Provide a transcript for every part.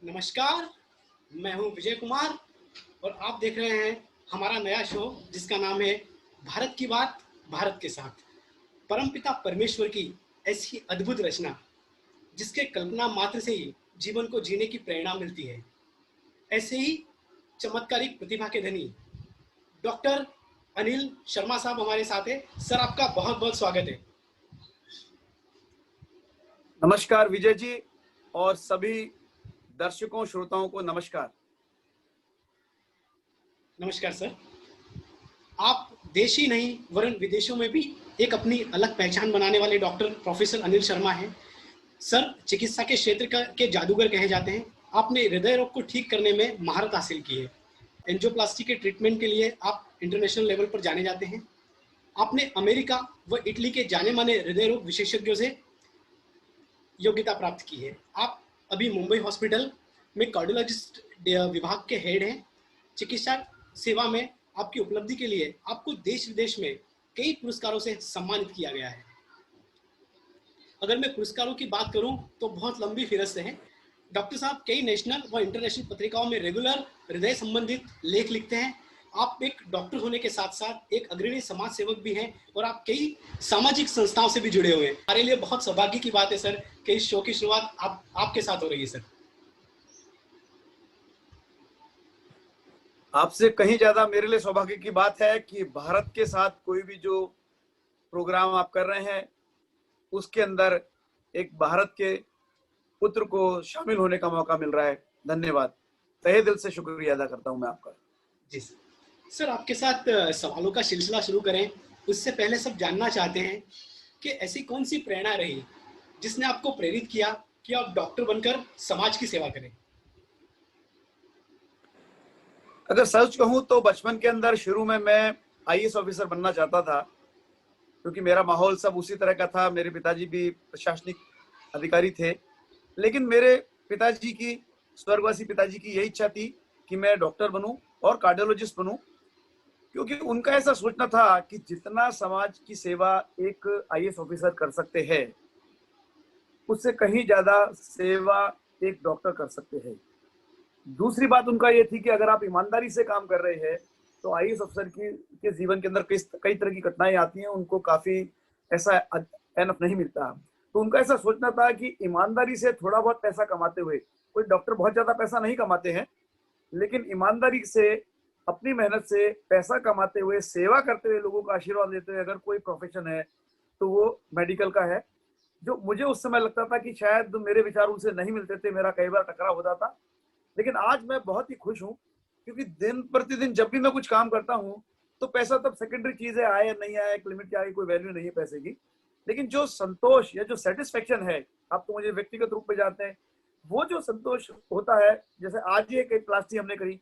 नमस्कार, मैं हूं विजय कुमार और आप देख रहे हैं हमारा नया शो जिसका नाम है भारत की बात भारत के साथ। परमपिता परमेश्वर की ऐसी अद्भुत रचना जिसके कल्पना मात्र से ही जीवन को जीने की प्रेरणा मिलती है। ऐसे ही चमत्कारिक प्रतिभा के धनी डॉक्टर अनिल शर्मा साहब हमारे साथ है। सर, आपका बहुत बहुत स्वागत है। नमस्कार विजय जी और सभी दर्शकों श्रोताओं को नमस्कार। नमस्कार सर। आप देश ही नहीं वरन विदेशों में भी एक अपनी अलग पहचान बनाने वाले डॉक्टर प्रोफेसर अनिल शर्मा हैं। सर, चिकित्सा के क्षेत्र के जादूगर कहे जाते हैं। आपने हृदय रोग को ठीक करने में महारत हासिल की है। एंजियोप्लास्टी के ट्रीटमेंट के लिए आप इंटरनेशनल लेवल पर जाने जाते हैं। आपने अमेरिका व इटली के जाने माने हृदय रोग विशेषज्ञों से योग्यता प्राप्त की है। आप अभी मुंबई हॉस्पिटल में कार्डियोलॉजिस्ट विभाग के हेड हैं। चिकित्सा सेवा में आपकी उपलब्धि के लिए आपको देश विदेश में कई पुरस्कारों से सम्मानित किया गया है। अगर मैं पुरस्कारों की बात करूं तो बहुत लंबी फिहरिस्त है। डॉक्टर साहब कई नेशनल व इंटरनेशनल पत्रिकाओं में रेगुलर हृदय संबंधित लेख लिखते हैं। आप एक डॉक्टर होने के साथ साथ एक अग्रणी समाज सेवक भी हैं और आप कई सामाजिक संस्थाओं से भी जुड़े हुए हैं। हमारे लिए बहुत सौभाग्य की बात है सर कि इस शो की शुरुआत आपके साथ हो रही है। सर, आपसे कहीं ज्यादा मेरे लिए सौभाग्य की बात है कि भारत के साथ कोई भी जो प्रोग्राम आप कर रहे हैं उसके अंदर एक भारत के पुत्र को शामिल होने का मौका मिल रहा है। धन्यवाद, तहे दिल से शुक्रिया अदा करता हूं मैं आपका। जी सर। सर, आपके साथ सवालों का सिलसिला शुरू करें उससे पहले सब जानना चाहते हैं कि ऐसी कौन सी प्रेरणा रही जिसने आपको प्रेरित किया कि आप डॉक्टर बनकर समाज की सेवा करें। अगर सच कहूं तो बचपन के अंदर शुरू में मैं आईएएस ऑफिसर बनना चाहता था, क्योंकि मेरा माहौल सब उसी तरह का था। मेरे पिताजी भी प्रशासनिक अधिकारी थे, लेकिन मेरे पिताजी की, स्वर्गवासी पिताजी की यही इच्छा थी कि मैं डॉक्टर बनूं और कार्डियोलॉजिस्ट बनूं, क्योंकि उनका ऐसा सोचना था कि जितना समाज की सेवा एक आईएएस ऑफिसर कर सकते हैं उससे कहीं ज्यादा सेवा एक डॉक्टर कर सकते हैं। दूसरी बात उनका ये थी कि अगर आप ईमानदारी से काम कर रहे हैं तो आईएएस अफसर के जीवन के अंदर कई तरह की कठिनाई आती हैं, उनको काफी ऐसा एनफ नहीं मिलता। तो उनका ऐसा सोचना था कि ईमानदारी से थोड़ा बहुत पैसा कमाते हुए, कोई डॉक्टर बहुत ज्यादा पैसा नहीं कमाते हैं, लेकिन ईमानदारी से अपनी मेहनत से पैसा कमाते हुए, सेवा करते हुए, लोगों का आशीर्वाद लेते हुए अगर कोई प्रोफेशन है तो वो मेडिकल का है। जो मुझे उस समय लगता था कि शायद मेरे विचार उनसे नहीं मिलते थे, मेरा कई बार टकराव होता था, लेकिन आज मैं बहुत ही खुश हूं, क्योंकि दिन प्रतिदिन जब भी मैं कुछ काम करता हूं तो पैसा तब सेकेंडरी चीज है, आए या नहीं आए, एक लिमिट के आगे कोई वैल्यू नहीं है पैसे की। लेकिन जो संतोष या जो सेटिस्फेक्शन है, आप तो मुझे व्यक्तिगत रूप में जानते हैं, वो जो संतोष होता है, जैसे आज ही एक प्लास्टी हमने करी,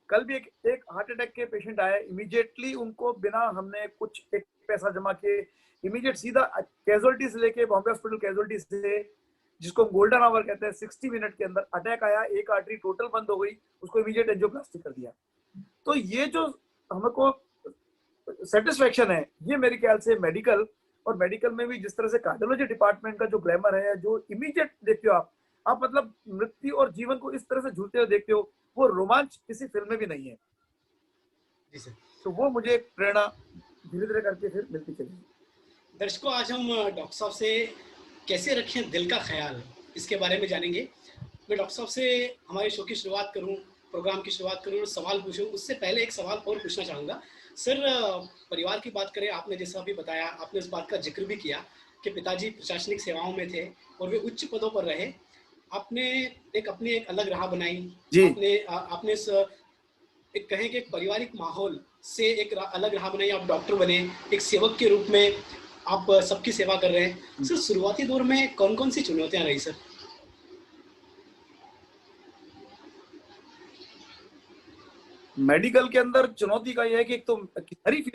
कल भी एक हार्ट अटैक के पेशेंट आए, इमीडिएटली उनको बिना हमने कुछ एक पैसा जमा किए, इमीडिएट सीधा कैजुअलिटी से लेके बॉम्बे हॉस्पिटल कैजुअलिटी से, जिसको हम गोल्डन आवर कहते हैं, 60 मिनट के अंदर अटैक आया, एक आर्टरी टोटल बंद हो गई, उसको इमीडिएट एंजियोप्लास्टी कर दिया। तो ये जो हमको सेटिस्फेक्शन है, ये मेरे ख्याल से मेडिकल, और मेडिकल में भी जिस तरह से कार्डियोलॉजी डिपार्टमेंट का जो ग्लैमर है, जो इमीडिएट देखते हो आप मतलब मृत्यु और जीवन को इस तरह से झूलते हुए देखते हो, वो रोमांच किसी फिल्म में भी नहीं है। जी सर। तो वो मुझे एक प्रेरणा धीरे धीरे करके फिर मिलती चली। दर्शकों, आज हम डॉक्टर साहब से कैसे रखें दिल का ख्याल, इसके बारे में जानेंगे। मैं डॉक्टर साहब से हमारे शो की शुरुआत करूं, प्रोग्राम की शुरुआत करूं और सवाल पूछूं, उससे पहले एक सवाल और पूछना चाहूँगा। सर, परिवार की बात करें, आपने जैसा अभी बताया, आपने उस बात का जिक्र भी किया कि पिताजी प्रशासनिक सेवाओं में थे और वे उच्च पदों पर रहे। आपने अपनी एक अलग राह बनाई। जी, आपने एक कहें कि एक पारिवारिक माहौल से एक अलग राह बनाई, आप डॉक्टर बने, एक सेवक के रूप में आप सबकी सेवा कर रहे हैं। सर, शुरुआती दौर में कौन कौन सी चुनौतियां रही सर? मेडिकल के अंदर चुनौती का यह है कि एक तो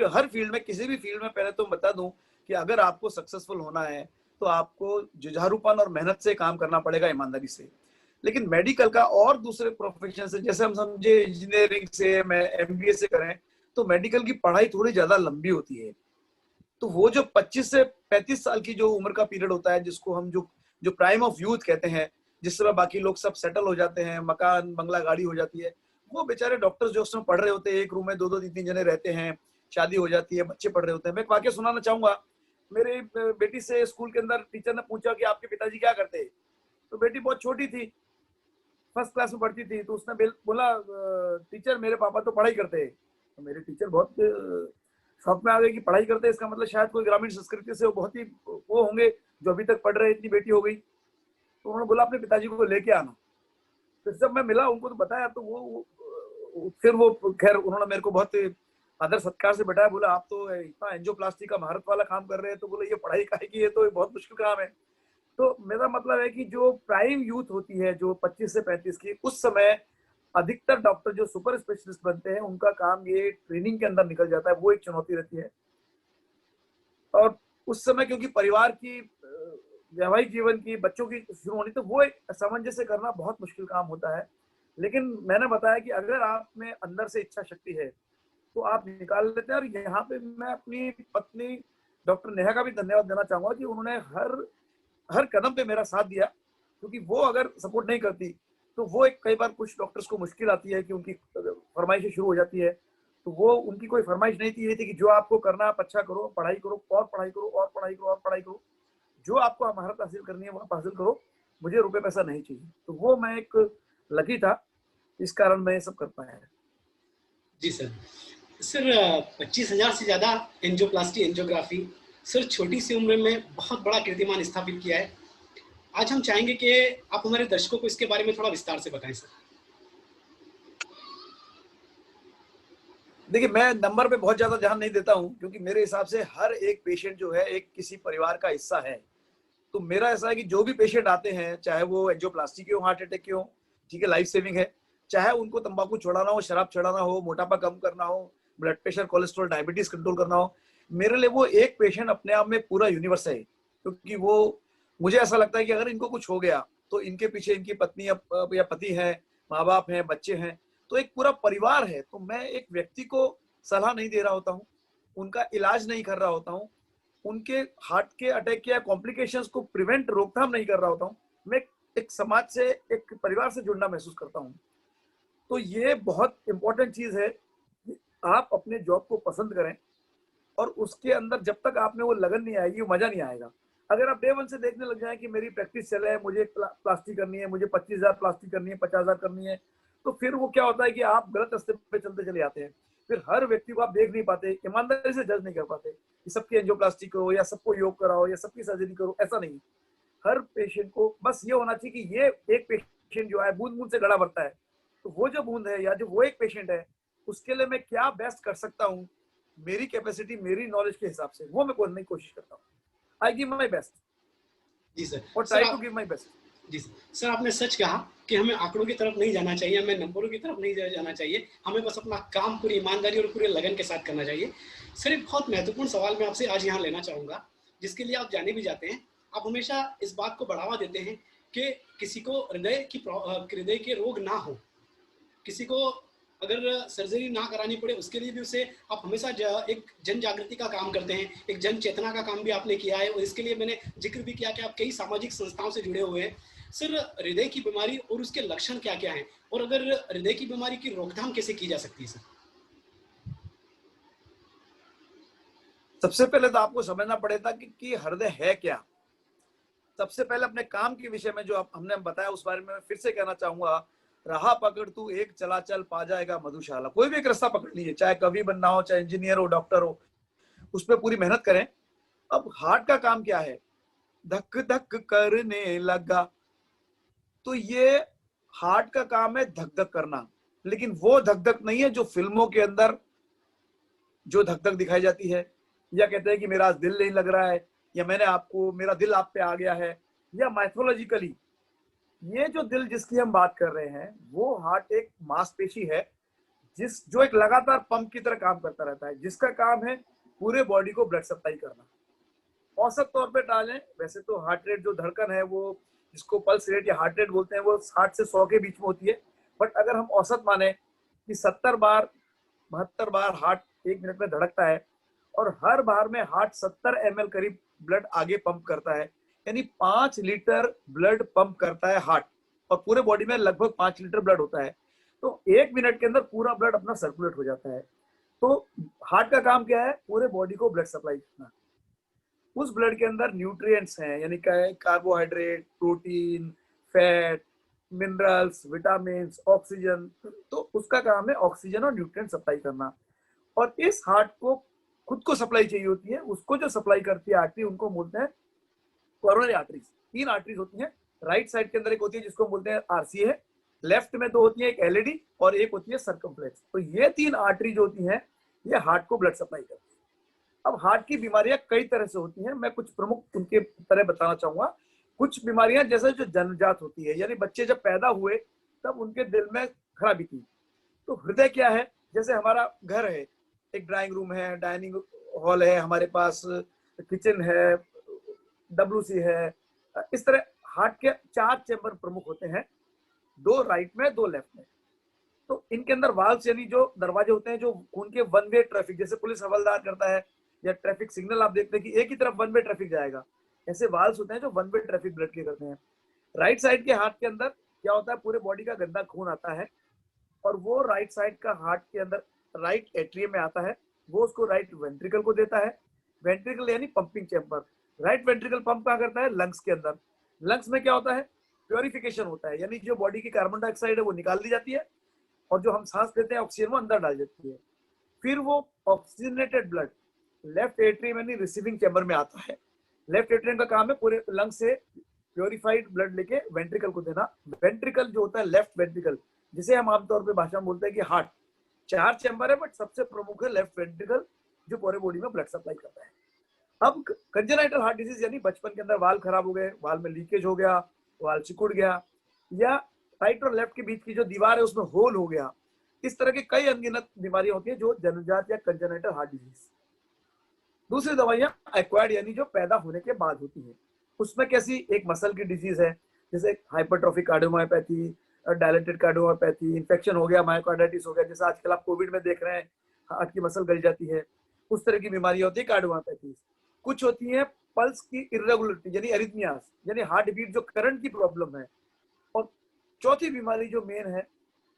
हर फील्ड में, किसी भी फील्ड में, पहले तो बता दूं कि अगर आपको सक्सेसफुल होना है तो आपको जुझारूपन और मेहनत से काम करना पड़ेगा, ईमानदारी से। लेकिन मेडिकल का और दूसरे प्रोफेशन से, जैसे हम समझे इंजीनियरिंग से, मैं एमबीए से करें, तो मेडिकल की पढ़ाई थोड़ी ज्यादा लंबी होती है। तो वो जो 25 से 35 साल की जो उम्र का पीरियड होता है, जिसको हम जो जो प्राइम ऑफ यूथ कहते हैं, जिस समय बाकी लोग सब सेटल हो जाते हैं, मकान बंगला गाड़ी हो जाती है, वो बेचारे डॉक्टर्स जो उस समय पढ़ रहे होते हैं, एक रूम में दो दो तीन तीन जने रहते हैं, शादी हो जाती है, बच्चे पढ़ रहे होते हैं। मैं एक वाक्य सुनाना चाहूंगा। मेरी बेटी से स्कूल के अंदर टीचर ने पूछा कि आपके पिताजी क्या करते हैं, तो बेटी बहुत छोटी थी, फर्स्ट क्लास में पढ़ती थी, तो उसने बोला टीचर मेरे पापा तो पढ़ाई करते हैं। तो मेरे टीचर बहुत शौक में आ गए कि पढ़ाई करते हैं, इसका मतलब शायद कोई ग्रामीण संस्कृति से वो बहुत ही वो होंगे जो अभी तक पढ़ रहे, इतनी बेटी हो गई। तो उन्होंने बोला अपने पिताजी को लेके आना। तो जब मैं मिला उनको तो बताया, तो फिर वो खैर उन्होंने मेरे को बहुत आदर सत्कार से बैठाया, बोला आप तो इतना एंजियोप्लास्टी का महारत वाला काम कर रहे हैं, तो बोले ये पढ़ाई काहे की, ये तो बहुत मुश्किल काम है। तो मेरा मतलब है कि जो प्राइम यूथ होती है, जो 25 से 35 की, उस समय अधिकतर डॉक्टर जो सुपर स्पेशलिस्ट बनते हैं, उनका काम ये ट्रेनिंग के अंदर निकल जाता है, वो एक चुनौती रहती है। और उस समय क्योंकि परिवार की वैवाहिक जीवन की, बच्चों की शुरू होनी, तो वो एक सामंजस्य करना बहुत मुश्किल काम होता है। लेकिन मैंने बताया कि अगर आप में अंदर से इच्छा शक्ति है तो आप निकाल लेते हैं। और यहाँ पे मैं अपनी पत्नी डॉक्टर नेहा का भी धन्यवाद देना चाहूंगा कि उन्होंने हर हर कदम पे मेरा साथ दिया, क्योंकि वो अगर सपोर्ट नहीं करती तो वो एक कई बार कुछ डॉक्टर्स को मुश्किल आती है कि उनकी फरमाइशें शुरू हो जाती है। तो वो उनकी कोई फरमाइश नहीं थी, ये थी कि जो आपको करना आप अच्छा करो, पढ़ाई करो और पढ़ाई करो और पढ़ाई करो और पढ़ाई करो, जो आपको महारत हासिल करनी है वो आप हासिल करो, मुझे रुपए पैसा नहीं चाहिए। तो वो मैं एक लकी था, इस कारण मैं ये सब कर पाया है। जी सर। सर 25,000 से ज़्यादा एंजियोप्लास्टी एंजियोग्राफी सर छोटी सी उम्र में बहुत बड़ा कीर्तिमान स्थापित किया है। आज हम चाहेंगे कि आप हमारे दर्शकों को इसके बारे में थोड़ा विस्तार से बताएं सर। देखिए, मैं नंबर पे बहुत ज्यादा ध्यान नहीं देता हूँ, क्योंकि मेरे हिसाब से हर एक पेशेंट जो है एक किसी परिवार का हिस्सा है। तो मेरा ऐसा है कि जो भी पेशेंट आते हैं, चाहे वो एंजियोप्लास्टी के हो, हार्ट अटैक के हो, ठीक है, लाइफ सेविंग है, चाहे उनको तंबाकू छोड़ाना हो, शराब छोड़ाना हो, मोटापा कम करना हो, blood pressure, cholesterol, diabetes control करना हो, मेरे लिए वो एक पेशेंट अपने आप में पूरा यूनिवर्स है। क्योंकि वो, मुझे ऐसा लगता है कि अगर इनको कुछ हो गया तो इनके पीछे इनकी पत्नी या पति है, माँ बाप हैं, बच्चे हैं, तो एक पूरा परिवार है। तो मैं एक व्यक्ति को सलाह नहीं दे रहा होता हूँ, उनका इलाज नहीं कर रहा होता हूँ, उनके हार्ट के अटैक के या कॉम्प्लिकेशंस को प्रिवेंट, रोकथाम नहीं कर रहा होता हूँ। मैं एक समाज से, एक परिवार से जुड़ना महसूस करता हूँ। तो ये बहुत इंपॉर्टेंट चीज है कि आप अपने जॉब को पसंद करें, और उसके अंदर जब तक आप में वो लगन नहीं आएगी, वो मजा नहीं आएगा। अगर आप डे वन से देखने लग जाए कि मेरी प्रैक्टिस चले है, मुझे प्लास्टिक करनी है, मुझे 25,000 प्लास्टिक करनी है, 50,000 करनी है, तो फिर वो क्या होता है कि आप गलत रास्ते पे चलते चले जाते हैं। फिर हर व्यक्ति को आप देख नहीं पाते, ईमानदारी से जज नहीं कर पाते कि सबकी एंजियोप्लास्टी करो या सबको योग कराओ या सबकी सर्जरी करो, ऐसा नहीं। हर पेशेंट को बस ये होना चाहिए कि ये एक पेशेंट जो है बूंद बूंद से घड़ा भरता है, तो वो जो बूंद है या जो वो एक पेशेंट है, उसके लिए मैं क्या बेस्ट कर सकता हूँ, मेरी कैपेसिटी, मेरी नॉलेज के हिसाब से, वो मैं करने की कोशिश करता हूँ। आई गिव माई बेस्ट जी सर। और try to give my best. जी सर, आपने सच कहा कि हमें आंकड़ों की तरफ नहीं जाना चाहिए, हमें नंबरों की तरफ नहीं जाना चाहिए, हमें बस अपना काम पूरी ईमानदारी और पूरे लगन के साथ करना चाहिए। सर, एक बहुत महत्वपूर्ण सवाल मैं आपसे आज यहाँ लेना चाहूँगा, जिसके लिए आप जाने भी जाते हैं। आप हमेशा इस बात को बढ़ावा देते हैं कि किसी को हृदय के रोग ना हो, किसी को अगर सर्जरी ना करानी पड़े, उसके लिए भी उसे आप हमेशा एक जन जागृति का काम करते हैं, एक जन चेतना का काम भी आपने किया है, और इसके लिए मैंने जिक्र भी किया कि आप कई सामाजिक संस्थाओं से जुड़े हुए हैं। सर, हृदय की बीमारी और उसके लक्षण क्या क्या हैं, और अगर हृदय की बीमारी की रोकथाम कैसे की जा सकती है सर? सबसे पहले तो आपको समझना पड़ेगा कि हृदय है क्या। सबसे पहले अपने काम के विषय में जो हमने बताया, उस बारे में मैं फिर से कहना चाहूंगा, रहा पकड़ तू एक, चला चल पा जाएगा मधुशाला। कोई भी एक रास्ता पकड़ लीजिए, चाहे कवि बनना हो, चाहे इंजीनियर हो, डॉक्टर हो, उस पर पूरी मेहनत करें। अब हार्ट का काम क्या है, धक धक करने लगा, तो ये हार्ट का काम है धक धक करना। लेकिन वो धक धक नहीं है जो फिल्मों के अंदर जो धक धक दिखाई जाती है, या कहते हैं कि मेरा आज दिल नहीं लग रहा है, या मेरा दिल आप पे आ गया है, या माइथोलॉजिकली ये जो दिल जिसकी हम बात कर रहे हैं, वो हार्ट एक मांसपेशी है जो एक लगातार पंप की तरह काम करता रहता है, जिसका काम है पूरे बॉडी को ब्लड सप्लाई करना। औसत तौर पे डालें, वैसे तो हार्ट रेट जो धड़कन है, वो जिसको पल्स रेट या हार्ट रेट बोलते हैं, वो 60 से 100 के बीच में होती है। बट अगर हम औसत माने कि 70 बार 72 बार हार्ट 1 मिनट में धड़कता है, और हर बार में हार्ट 70 ml करीब ब्लड आगे पंप करता है, यानी 5 लीटर ब्लड पंप करता है हार्ट, और पूरे बॉडी में लगभग 5 लीटर ब्लड होता है। तो 1 मिनट के अंदर पूरा ब्लड अपना सर्कुलेट हो जाता है। तो हार्ट का काम क्या है? पूरे बॉडी को ब्लड सप्लाई करना। उस ब्लड के अंदर न्यूट्रिएंट्स हैं, यानी carbohydrate, protein, fat, minerals, vitamin, oxygen. तो उसका काम है ऑक्सीजन और न्यूट्रिएंट सप्लाई करना। और इस हार्ट को खुद को सप्लाई चाहिए होती है, उसको जो सप्लाई करती है आर्टरी, उनको बोलते हैं कोरोनरी आर्टरीज। 3 आर्टरीज होती हैं। राइट साइड के अंदर एक होती है जिसको बोलते हैं आरसीए, लेफ्ट में 2 होती है, एक एलईडी और एक होती है सर्कमफ्लेक्स। तो ये 3 आर्टरी जो होती हैं, ये हार्ट को ब्लड सप्लाई करती है। अब हार्ट की बीमारियां कई तरह से होती हैं, मैं कुछ प्रमुख उनके तरह बताना चाहूंगा। कुछ बीमारियां जैसे जो जन्मजात होती है, यानी बच्चे जब पैदा हुए तब उनके दिल में खराबी थी। तो हृदय क्या है? जैसे हमारा घर है, एक ड्राइंग रूम है, डाइनिंग हॉल है, हमारे पास किचन है, डब्ल्यूसी है, इस तरह हार्ट के 4 चैम्बर प्रमुख होते हैं, 2 राइट में, 2 लेफ्ट में। तो इनके अंदर वाल्व्स, यानी जो दरवाजे होते हैं जो खून के वन वे ट्रैफिक, जैसे पुलिस हवलदार करता है या ट्रैफिक सिग्नल आप देखते हैं कि एक ही तरफ वन वे ट्रैफिक जाएगा, ऐसे वाल्व्स होते हैं जो वन वे ट्रैफिक ब्लड के करते हैं। राइट साइड के हार्ट के अंदर क्या होता है? पूरे बॉडी का गंदा खून आता है और वो राइट साइड का हार्ट के अंदर राइट एट्रियम में आता है, वो उसको राइट वेंट्रिकल को देता है। वेंट्रिकल यानी pumping chamber. Right ventricle pump कहाँ करता है? लंग्स के अंदर। लंग्स में क्या होता है? प्योरिफिकेशन होता है, यानी जो बॉडी की कार्बन डाइऑक्साइड है वो निकाल दी जाती है और जो हम सांस लेते हैं ऑक्सीजन वो अंदर डाल जाती है। फिर वो ऑक्सीजनेटेड ब्लड लेफ्ट एट्रियम यानी रिसीविंग चैम्बर में आता है। लेफ्ट एट्रियम का काम है पूरे लंग से प्योरिफाइड ब्लड लेके वेंट्रिकल को देना। वेंट्रिकल जो होता है, लेफ्ट वेंट्रिकल, जिसे हम आमतौर पर भाषा में बोलते हैं कि हार्ट, 4 चैम्बर है बट सबसे प्रमुख है लेफ्ट वेंट्रिकल, जो पूरे बॉडी में ब्लड सप्लाई करता है। अब कंजेनाइटल हार्ट डिजीज यानी बचपन के अंदर वाल खराब हो गए, वाल में लीकेज हो गया, वाल सिकुड़ गया, या राइट और लेफ्ट के बीच की जो दीवार है उसमें होल हो गया, इस तरह के कई अनगिनत बीमारियां होती हैं जो जन्मजात या कंजेनाइटल हार्ट डिजीज। दूसरी दवाइयां एक्वायर्ड यानी जो पैदा होने के बाद होती है। उसमें कैसी? एक मसल की डिजीज है, जैसे hypertrophic cardiomyopathy, dilated cardiomyopathy, infection हो गया, मायोकार्डाइटिस हो गया, जैसे आजकल आप कोविड में देख रहे हैं हार्ट की मसल गल जाती है, उस तरह की बीमारियां होती है कार्डियोमायोपैथी। कुछ होती है पल्स की इरेगुलरिटी यानी अरिथमियास, यानी हार्ट बीट जो करंट की प्रॉब्लम है। और चौथी बीमारी जो मेन है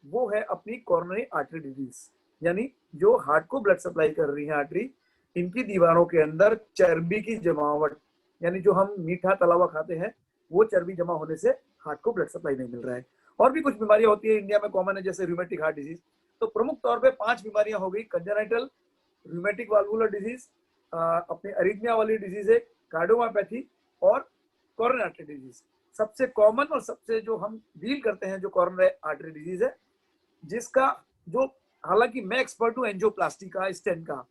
वो है अपनी कोरोनरी आर्टरी डिजीज, यानी जो हार्ट को ब्लड सप्लाई कर रही है आर्टरी, इनकी दीवारों के अंदर चर्बी की जमावट, यानी जो हम मीठा तला हुआ खाते हैं वो चर्बी जमा होने से हार्ट को ब्लड सप्लाई नहीं मिल रहा है। और भी कुछ बीमारियां होती है इंडिया में कॉमन है, जैसे रूमेटिक हार्ट डिजीज। तो प्रमुख तौर पे 5 बीमारियां हो गई: कंजेनाइटल, रूमेटिक वाल्वुलर डिजीज, अपनी अरिथमिया वाली डिजीज है, कार्डियोमायोपैथी और कोरोनरी आर्टरी डिजीज। सबसे कॉमन और सबसे जो हम डील करते हैं जो कोरोनरी आर्टरी डिजीज है, जिसका जो, हालांकि मैं एक्सपर्ट हूँ एंजियोप्लास्टी का, स्टेंट का,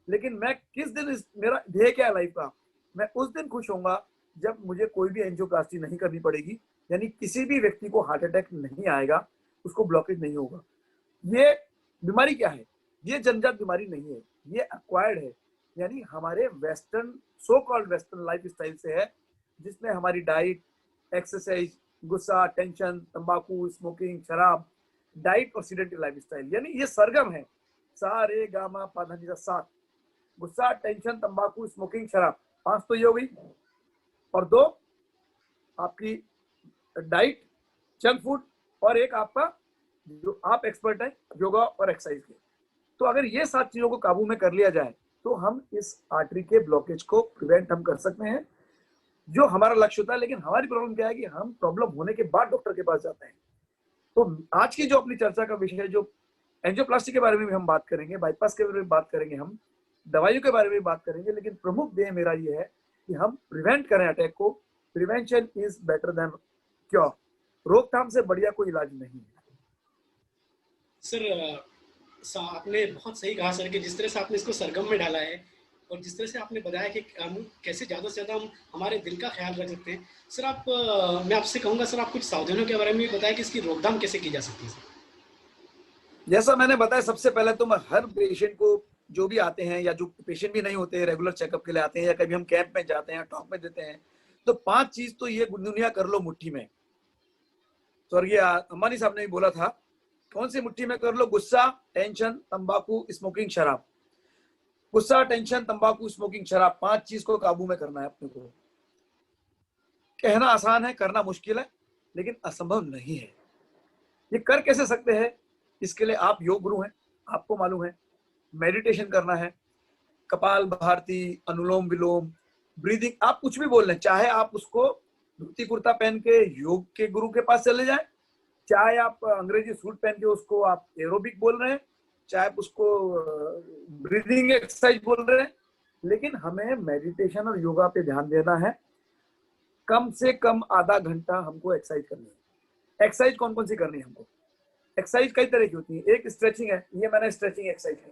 लेकिन मैं किस दिन मेरा ध्येय क्या है लाइफ का? मैं उस दिन खुश होऊंगा जब मुझे कोई भी एंजियोप्लास्टी नहीं करनी पड़ेगी, यानी किसी भी व्यक्ति को हार्ट अटैक नहीं आएगा, उसको ब्लॉकेज नहीं होगा। ये बीमारी क्या है? ये जन्मजात बीमारी नहीं है, ये एक्वायर्ड है, यानी हमारे western, so called western life style से है, जिसमें हमारी डाइट, एक्सरसाइज, गुस्सा, टेंशन, तंबाकू, स्मोकिंग, शराब, डाइट और सीडेंटरी लाइफ स्टाइल, यानी ये सरगम है, सा रे गा मा पा धा नी सा, 7। गुस्सा, टेंशन, तंबाकू, स्मोकिंग, शराब, 5 तो ये हो गई, और 2 आपकी डाइट, जंक फूड, और एक आपका जो आप एक्सपर्ट है योगा और एक्सरसाइज के। तो अगर ये 7 चीजों को काबू में कर लिया जाए तो हम इस आर्टरी के ब्लॉकेज को प्रिवेंट हम कर सकते हैं, जो हमारा लक्ष्य होता है। लेकिन हमारी प्रॉब्लम क्या है कि हम प्रॉब्लम होने के बाद डॉक्टर के पास जाते हैं। तो आज की जो अपनी चर्चा का विषय है, जो एंजियोप्लास्टी के बारे में भी हम बात करेंगे, बाईपास के बारे में बात करेंगे, हम दवाइयों के बारे में बात करेंगे, लेकिन प्रमुख ध्येय मेरा ये है कि हम प्रिवेंट करें अटैक को। Prevention is better than cure. रोकथाम से बढ़िया कोई इलाज नहीं है। सर, आपने बहुत सही कहा सर कि जिस तरह से आपने इसको सरगम में डाला है और जिस तरह से आपने बताया कि हम कैसे ज़्यादा से ज़्यादा हम हमारे दिल का ख्याल रख सकते हैं। सर मैं आपसे कहूँगा सर, आप कुछ सावधानियों के बारे में भी बताएं कि इसकी रोकथाम कैसे की जा सकती है सर। जैसा मैंने बताया, सबसे पहले तो मैं हर पेशेंट को, जो भी आते हैं या जो पेशेंट भी नहीं होते, रेगुलर चेकअप के लिए आते हैं या कभी हम कैंप में जाते हैं, टॉक में देते हैं, तो 5 चीज तो ये दुनिया कर लो मुट्ठी में। स्वर्गीय अंबानी साहब ने भी बोला था, कौन सी मुट्ठी में कर लो? गुस्सा, टेंशन, तंबाकू, स्मोकिंग, शराब। गुस्सा, टेंशन, तंबाकू, स्मोकिंग, शराब, 5 चीज को काबू में करना है अपने को। कहना आसान है, करना मुश्किल है, लेकिन असंभव नहीं है। ये कर कैसे सकते हैं? इसके लिए आप योग गुरु हैं, आपको मालूम है। मेडिटेशन करना है, कपाल भारती, अनुलोम विलोम, ब्रीदिंग, आप कुछ भी बोल रहे हैं, चाहे आप उसको धोती कुर्ता पहन के योग के गुरु के पास चले जाएं, चाहे आप अंग्रेजी सूट पहन के उसको आप एरोबिक बोल रहे हैं, चाहे आप उसको ब्रीदिंग एक्सरसाइज बोल रहे हैं, लेकिन हमें मेडिटेशन और योगा पे ध्यान देना है। कम से कम आधा घंटा हमको एक्सरसाइज करनी है। एक्सरसाइज कौन कौन सी करनी है हमको? एक्सरसाइज कई तरह की होती है। एक स्ट्रेचिंग है, ये मैंने स्ट्रेचिंग एक्सरसाइज की,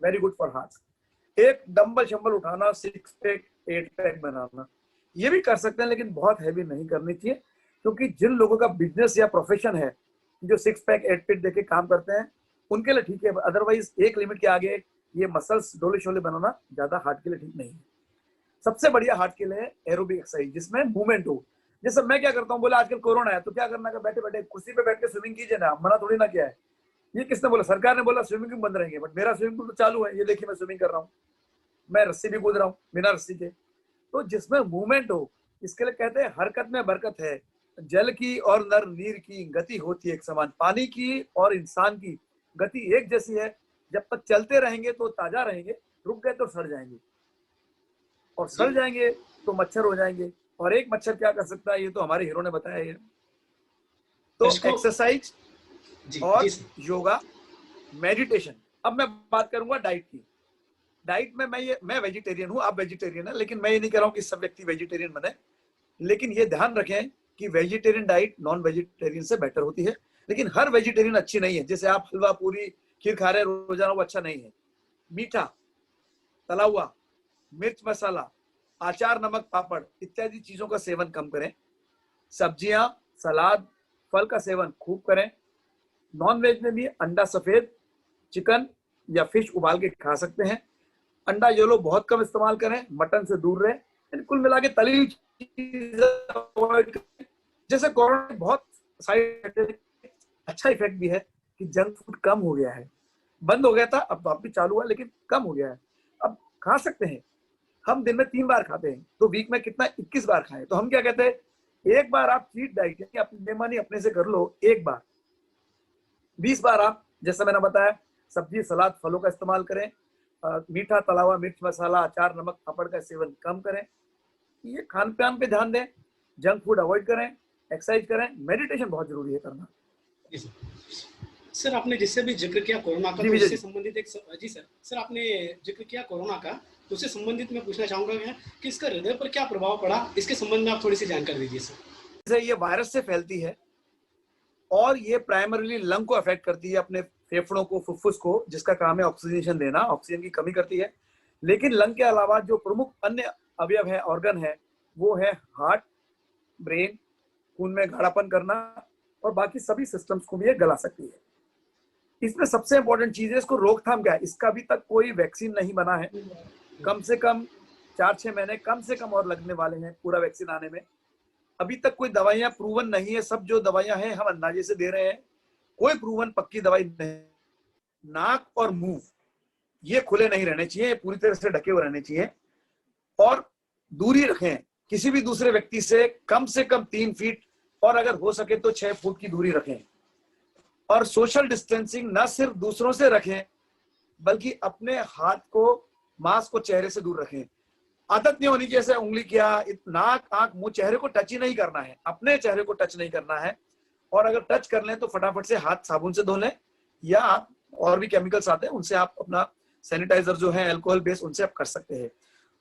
वेरी गुड फॉर हार्ट। एक डंबल शंबल उठाना, 6 पैक 8 पैक बनाना, ये भी कर सकते हैं, लेकिन बहुत हैवी नहीं करनी चाहिए, क्योंकि जिन लोगों का बिजनेस या प्रोफेशन है जो 6 पैक 8 पैक देके काम करते हैं, उनके लिए ठीक है। अदरवाइज एक लिमिट के आगे ये मसल्स डोले शोले बनाना ज्यादा हार्ट के लिए ठीक नहीं है। सबसे बढ़िया हार्ट के लिए एरोबिक एक्सरसाइज, जिसमें मूवमेंट हो। जैसे मैं क्या करता हूँ, बोला आजकल कोरोना है तो क्या करना है, बैठे बैठे कुर्सी पे बैठ के स्विमिंग कीजिए ना, मना थोड़ी ना किया है। ये किसने बोला? सरकार ने बोला स्विमिंग बंद रहेंगे, बट मेरा स्विमिंग पूल तो चालू है। ये देखिए मैं स्विमिंग कर रहा हूँ, मैं रस्सी भी कूद रहा हूँ बिना रस्सी के। तो जिसमें मूवमेंट हो, इसके लिए कहते हैं हरकत में बरकत है। जल की और नर नीर की गति होती है एक समान, पानी की और इंसान की गति एक जैसी है। जब तक चलते रहेंगे तो ताजा रहेंगे, रुक गए तो सड़ जाएंगे, और सड़ जाएंगे तो मच्छर हो जाएंगे। और एक मच्छर क्या कर सकता है, ये तो हमारे हीरो ने बताया है। तो एक्सरसाइज और योगा, मेडिटेशन। अब मैं बात करूंगा डाइट की। डाइट में मैं वेजिटेरियन हूं, आप वेजिटेरियन है, लेकिन मैं ये नहीं कह रहा हूं कि सब व्यक्ति वेजिटेरियन बने, लेकिन ये ध्यान रखें कि वेजिटेरियन डाइट नॉन वेजिटेरियन से बेटर होती है। लेकिन हर वेजिटेरियन अच्छी नहीं है। जैसे आप हलवा पूरी खीर खा रहे रोजाना, वो अच्छा नहीं है। मीठा, तला हुआ, मिर्च मसाला, अचार, नमक, पापड़ इत्यादि चीजों का सेवन कम करें। सब्जियां, सलाद, फल का सेवन खूब करें। नॉन वेज में भी अंडा सफेद, चिकन या फिश उबाल के खा सकते हैं। अंडा येलो बहुत कम इस्तेमाल करें, मटन से दूर रहें। कुल मिला के तली हुई चीजें अवॉइड करें। जैसे कोरोना बहुत साइड अच्छा इफेक्ट भी है कि जंक फूड कम हो गया है, बंद हो गया था, अब वापस चालू हुआ, लेकिन कम हो गया है। अब खा सकते हैं। हम दिन में 3 बार खाते हैं, तो वीक में कितना, 21 बार खाएं। तो हम क्या कहते हैं, एक बार आप चीट डाइट यानी अपनी बेईमानी अपने से कर लो, एक बार। 20 बार आप, जैसा मैंने बताया, सब्जी, सलाद, फलों का इस्तेमाल करें। मीठा, तला हुआ, मिर्च मसाला, अचार, नमक, पापड़ का सेवन कम करें। ये खान पान पे ध्यान दें, जंक फूड अवॉइड करें, एक्सरसाइज करें, मेडिटेशन बहुत जरूरी है करना। सर आपने जिससे भी जिक्र किया कोरोना का, तो उससे संबंधित एक जी सर आपने जिक्र किया कोरोना का, तो उससे संबंधित मैं पूछना चाहूंगा कि इसका हृदय पर क्या प्रभाव पड़ा, इसके संबंध में आप थोड़ी सी जानकारी दीजिए सर। ये वायरस से फैलती है और ये प्राइमरीली लंग को अफेक्ट करती है, अपने फेफड़ों को, फुफ्फुस को, जिसका काम है ऑक्सीजनेशन देना, ऑक्सीजन की कमी करती है। लेकिन लंग के अलावा जो प्रमुख अन्य अवयव है, ऑर्गन है, वो है हार्ट, ब्रेन, खून में गाढ़ापन करना, और बाकी सभी सिस्टम्स को भी ये गला सकती है। इसमें सबसे इंपॉर्टेंट चीज है इसको रोकथाम क्या है। इसका अभी तक कोई वैक्सीन नहीं बना है। कम से कम 4-6 महीने कम से कम और लगने वाले हैं पूरा वैक्सीन आने में। अभी तक कोई दवाइयां प्रूवन नहीं है। सब जो दवाइयां हैं हम अंदाजे से दे रहे हैं, कोई प्रूवन पक्की दवाई नहीं। नाक और मुंह ये खुले नहीं रहने चाहिए, पूरी तरह से ढके हुए रहने चाहिए, और दूरी रखें किसी भी दूसरे व्यक्ति से कम 3 फीट, और अगर हो सके तो 6 फुट की दूरी रखें। और सोशल डिस्टेंसिंग न सिर्फ दूसरों से रखें, बल्कि अपने हाथ को, मास्क को चेहरे से दूर रखें। आदत नहीं होनी जैसे उंगली किया, नाक, आंख, मुंह, चेहरे को टच ही नहीं करना है, अपने चेहरे को टच नहीं करना है। और अगर टच कर लें तो फटाफट से हाथ साबुन से धो लें, या आप और भी केमिकल्स आते हैं उनसे आप अपना सैनिटाइजर जो है अल्कोहल बेस्ड, उनसे आप कर सकते हैं।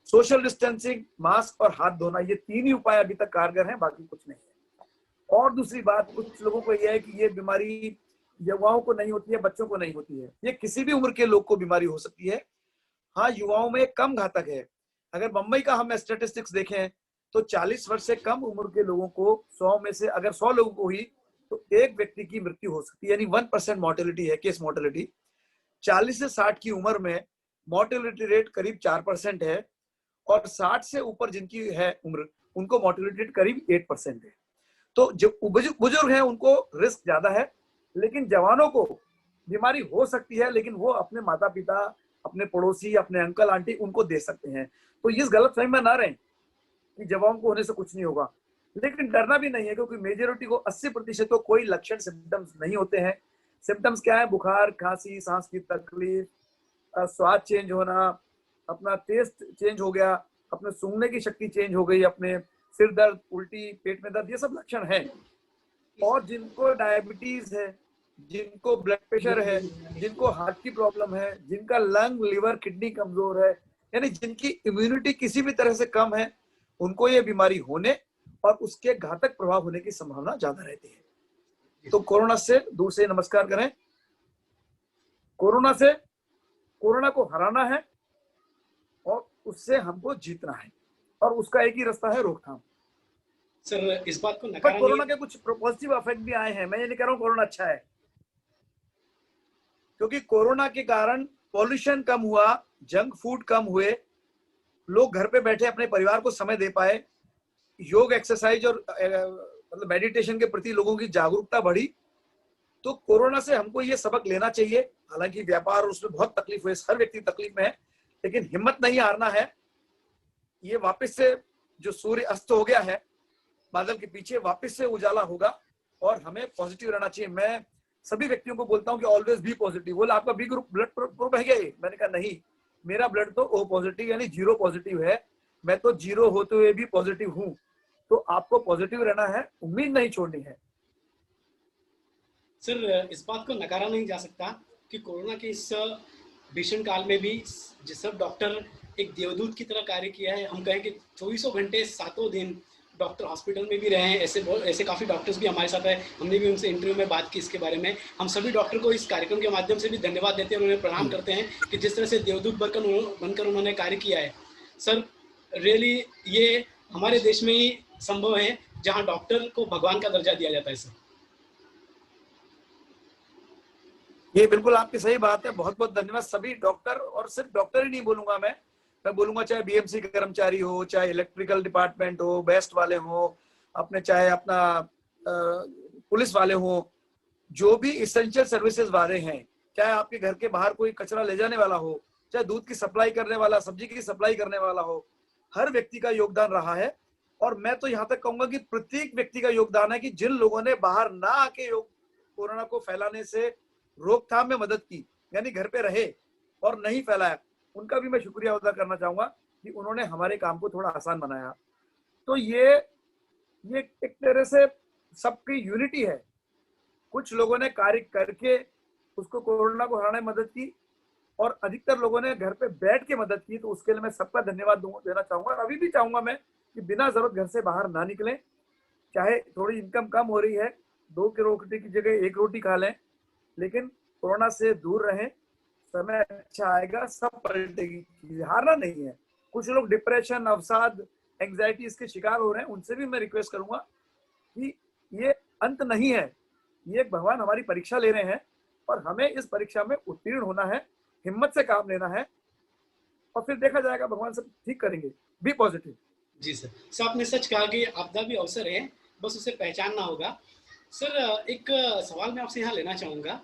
सोशल डिस्टेंसिंग, मास्क और हाथ धोना, ये 3 ही उपाय अभी तक कारगर हैं, बाकी कुछ नहीं है। और दूसरी बात, कुछ लोगों को यह है कि ये बीमारी युवाओं को नहीं होती है, बच्चों को नहीं होती है। ये किसी भी उम्र के लोग को बीमारी हो सकती है। हाँ, युवाओं में कम घातक है। अगर मुंबई का हम स्टैटिस्टिक्स देखें तो 40 वर्ष से कम उम्र के लोगों को 100 में से अगर 100 लोगों को हुई तो एक व्यक्ति की मृत्यु हो सकती है, यानी 1% मोर्टेलिटी है, केस मोर्टेलिटी। 40 से 60 की उम्र में मोर्टेलिटी रेट करीब 4% है, और 60 से ऊपर जिनकी है उम्र, उनको मोर्टेलिटी रेट करीब 8% है। तो जो बुजुर्ग हैं उनको रिस्क ज्यादा है, लेकिन जवानों को बीमारी हो सकती है, लेकिन वो अपने माता पिता, अपने पड़ोसी, अपने अंकल आंटी, उनको दे सकते हैं। तो इस गलतफहमी में ना रहें कि जवानों को होने से कुछ नहीं होगा। लेकिन डरना भी नहीं है, क्योंकि मेजोरिटी को 80% को कोई लक्षण सिम्टम्स नहीं होते हैं। सिम्टम्स क्या है? बुखार, खांसी, सांस की तकलीफ, स्वाद चेंज होना, अपना टेस्ट चेंज हो गया, अपने सूंघने की शक्ति चेंज हो गई, अपने सिर दर्द, उल्टी, पेट में दर्द, ये सब लक्षण है। और जिनको डायबिटीज है, जिनको ब्लड प्रेशर है, जिनको हार्ट की प्रॉब्लम है, जिनका लंग, लिवर, किडनी कमजोर है, यानी जिनकी इम्यूनिटी किसी भी तरह से कम है, उनको ये बीमारी होने और उसके घातक प्रभाव होने की संभावना ज्यादा रहती है। तो कोरोना से दूर से नमस्कार करें। कोरोना को हराना है और उससे हमको जीतना है, और उसका एक ही रास्ता है, रोकथाम। सर इस बात को बट नकारा कोरोना नहीं। के कुछ पॉजिटिव इफेक्ट भी आए हैं। मैं ये नहीं कह रहा हूँ कोरोना अच्छा है, क्योंकि कोरोना के कारण पॉल्यूशन कम हुआ, जंक फूड कम हुए, लोग घर पे बैठे अपने परिवार को समय दे पाए, योग, एक्सरसाइज और मतलब मेडिटेशन के प्रति लोगों की जागरूकता बढ़ी। तो कोरोना से हमको ये सबक लेना चाहिए। हालांकि व्यापार और उसमें बहुत तकलीफ हुई, हर व्यक्ति तकलीफ में है, लेकिन हिम्मत नहीं हारना है। ये वापस से जो सूर्य अस्त हो गया है बादल के पीछे, वापस से उजाला होगा और हमें पॉजिटिव रहना चाहिए। मैं सभी व्यक्तियों को बोलता हूँ कि ऑलवेज बी पॉजिटिव। बोला आपका बी ग्रुप ब्लड ग्रुप है क्या? ये मैंने कहा नहीं, मेरा ब्लड तो ओ पॉजिटिव यानी जीरो पॉजिटिव है। मैं तो जीरो होते हुए भी पॉजिटिव हूँ। तो आपको पॉजिटिव रहना है, उम्मीद नहीं छोड़नी है। सर इस बात को नकारा नहीं जा सकता कि कोरोना के इस भीषण काल में भी जिस सब डॉक्टर एक देवदूत की तरह कार्य किया है। हम कहें कि 24 घंटे 7 दिन डॉक्टर हॉस्पिटल में भी रहे हैं। ऐसे काफ़ी डॉक्टर्स भी हमारे साथ है। हमने भी उनसे इंटरव्यू में बात की इसके बारे में। हम सभी डॉक्टर को इस कार्यक्रम के माध्यम से भी धन्यवाद देते हैं और उन्हें प्रणाम करते हैं कि जिस तरह से देवदूत बनकर उन्होंने कार्य किया है। सर रियली ये हमारे देश में ही संभव है जहाँ डॉक्टर को भगवान का दर्जा दिया जाता है। सर ये बिल्कुल आपकी सही बात है। बहुत बहुत धन्यवाद सभी डॉक्टर, और सिर्फ डॉक्टर ही नहीं बोलूंगा मैं बोलूंगा चाहे बीएमसी के कर्मचारी हो, चाहे इलेक्ट्रिकल डिपार्टमेंट हो, बेस्ट वाले हो, अपने चाहे अपना पुलिस वाले हो, जो भी इसेंशियल सर्विसेज वाले हैं, चाहे आपके घर के बाहर कोई कचरा ले जाने वाला हो, चाहे दूध की सप्लाई करने वाला, सब्जी की सप्लाई करने वाला हो, हर व्यक्ति का योगदान रहा है। और मैं तो यहाँ तक कहूंगा कि प्रत्येक व्यक्ति का योगदान है कि जिन लोगों ने बाहर ना आके कोरोना को फैलाने से रोकथाम में मदद की, यानी घर पे रहे और नहीं फैलाया, उनका भी मैं शुक्रिया अदा करना चाहूंगा कि उन्होंने हमारे काम को थोड़ा आसान बनाया। तो ये एक तरह से सबकी यूनिटी है। कुछ लोगों ने कार्य करके उसको कोरोना को हराने में मदद की और अधिकतर लोगों ने घर पे बैठ के मदद की। तो उसके लिए मैं सबका धन्यवाद देना चाहूंगा। और अभी भी चाहूंगा मैं कि बिना जरूरत घर से बाहर ना निकलें। चाहे थोड़ी इनकम कम हो रही है, 2 रोटी की जगह 1 रोटी खा लें, लेकिन कोरोना से दूर रहें। समय अच्छा आएगा, सब पलटेगी, हारना नहीं है। कुछ लोग डिप्रेशन, अवसाद, एंग्जाइटी इसके शिकार हो रहे हैं, उनसे भी मैं रिक्वेस्ट करूंगा कि ये अंत नहीं है, ये भगवान हमारी परीक्षा ले रहे हैं और हमें इस परीक्षा में उत्तीर्ण होना है, हिम्मत से काम लेना है और फिर देखा जाएगा, भगवान सब ठीक करेंगे। B positive. जी सर आपने सच कहा कि आपदा भी अवसर है, बस उसे पहचानना होगा। सर एक सवाल मैं आपसे यहाँ लेना चाहूँगा।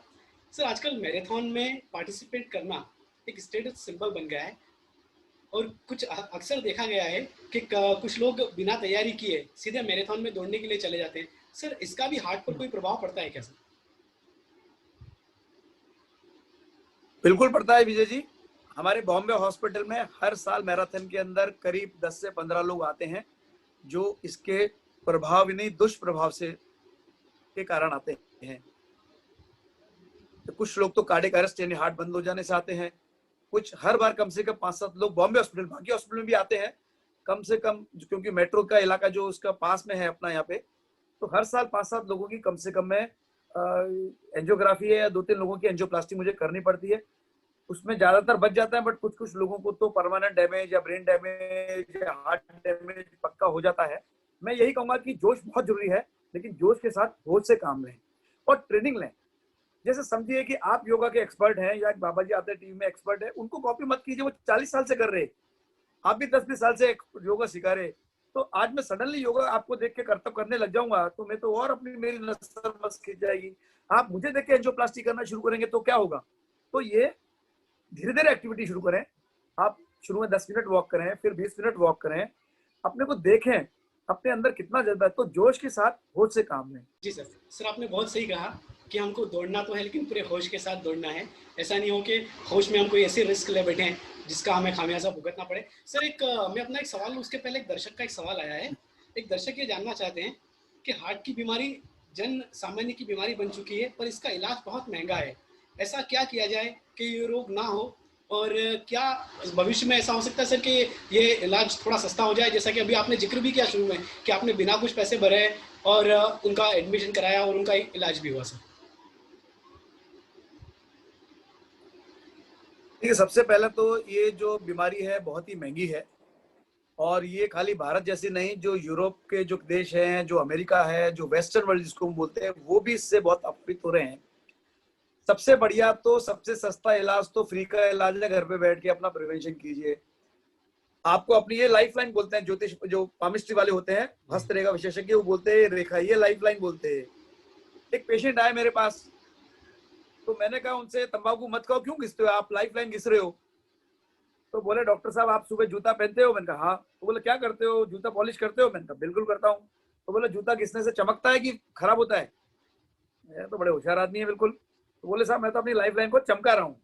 सर आजकल मैराथन में पार्टिसिपेट करना एक स्टेटस सिंबल बन गया है और कुछ अक्सर देखा गया है कि कुछ लोग बिना तैयारी किए सीधे मैराथन में दौड़ने के लिए चले जाते हैं। सर इसका भी हार्ट पर कोई प्रभाव पड़ता है क्या सर? बिल्कुल पड़ता है विजय जी। हमारे बॉम्बे हॉस्पिटल में हर साल मैराथन के अंदर करीब 10 से 15 लोग आते हैं जो इसके प्रभाव नहीं दुष्प्रभाव से के कारण आते हैं। तो कुछ लोग तो कार्डियक अरेस्ट यानी हार्ट बंद हो जाने से आते हैं। कुछ हर बार कम से कम 5-7 लोग बॉम्बे हॉस्पिटल, बाकी हॉस्पिटल में भी आते हैं कम से कम, क्योंकि मेट्रो का इलाका जो उसका पास में है अपना यहाँ पे, तो हर साल 5-7 लोगों की कम से कम में एंजियोग्राफी है या 2-3 लोगों की एंजियोप्लास्टी मुझे करनी पड़ती है। उसमें ज्यादातर बच जाता है, बट कुछ कुछ लोगों को तो परमानेंट डैमेज या ब्रेन डैमेज या हार्ट डैमेज पक्का हो जाता है। मैं यही कहूंगा कि जोश बहुत जरूरी है, लेकिन जोश के साथ होश से काम लें और ट्रेनिंग लें। जैसे समझिए कि आप योगा के एक्सपर्ट हैं या बाबा जी आते टीम में एक्सपर्ट है, उनको कॉपी मत कीजिए, वो 40 साल से कर रहे, आप भी 10-20 साल से योगा सिखा रहे। तो आज मैं सडनली योगा आपको देख के कर्तव्य करने लग जाऊंगा तो मैं तो और अपनी मेरी नसर बस खिंच जाएगी। आप मुझे देख के एंजियोप्लास्टी करना शुरू करेंगे तो क्या होगा? तो ये धीरे धीरे एक्टिविटी शुरू करें। आप शुरू में 10 मिनट वॉक करें, फिर 20 मिनट वॉक करें, अपने को देखें अपने अंदर कितना जज्बा है, तो जोश के साथ होश से काम लें। जी सर। सर आपने बहुत सही कहा कि हमको दौड़ना तो है लेकिन पूरे होश के साथ दौड़ना है। ऐसा नहीं हो कि होश में हम कोई ऐसे रिस्क ले बैठे हैं जिसका हमें खामियाजा भुगतना पड़े। सर मैं अपना एक सवाल, उसके पहले एक दर्शक का एक सवाल आया है। एक दर्शक ये जानना चाहते हैं कि हार्ट की बीमारी जन सामान्य की बीमारी बन चुकी है पर इसका इलाज बहुत महंगा है। ऐसा क्या किया जाए कि ये रोग ना हो, और क्या भविष्य में ऐसा हो सकता है सर कि ये इलाज थोड़ा सस्ता हो जाए, जैसा कि अभी आपने जिक्र भी किया शुरू में कि आपने बिना कुछ पैसे भरे और उनका एडमिशन कराया और उनका इलाज भी हुआ सर। देखिए, सबसे पहले तो ये जो बीमारी है बहुत ही महंगी है, और ये खाली भारत जैसी नहीं, जो यूरोप के जो देश हैं, जो अमेरिका है, जो वेस्टर्न वर्ल्ड जिसको हम बोलते हैं, वो भी इससे बहुत अवगत हो रहे हैं। सबसे बढ़िया तो सबसे सस्ता इलाज तो फ्री का इलाज है, घर पे बैठ के अपना प्रिवेंशन कीजिए। आपको अपनी ये लाइफ लाइन बोलते हैं, ज्योतिष जो पामिस्ट्री वाले होते हैं, हस्तरेखा विशेषज्ञ, वो बोलते हैं रेखा, ये लाइफ लाइन बोलते हैं। एक पेशेंट आए मेरे पास, तो मैंने कहा उनसे तंबाकू मत खाओ, क्यों घिसते हो आप, लाइफ लाइन घिस रहे हो। तो बोले डॉक्टर साहब आप सुबह जूता पहनते हो, मैंने कहा हाँ। तो बोले क्या करते हो, जूता पॉलिश करते हो, मैंने कहा बिल्कुल करता हूँ। तो बोले जूता घिसने से चमकता है कि खराब होता है। मैं तो बड़े होशियार आदमी है बिल्कुल। तो बोले साहब मैं तो अपनी लाइफ लाइन को चमका रहा हूँ।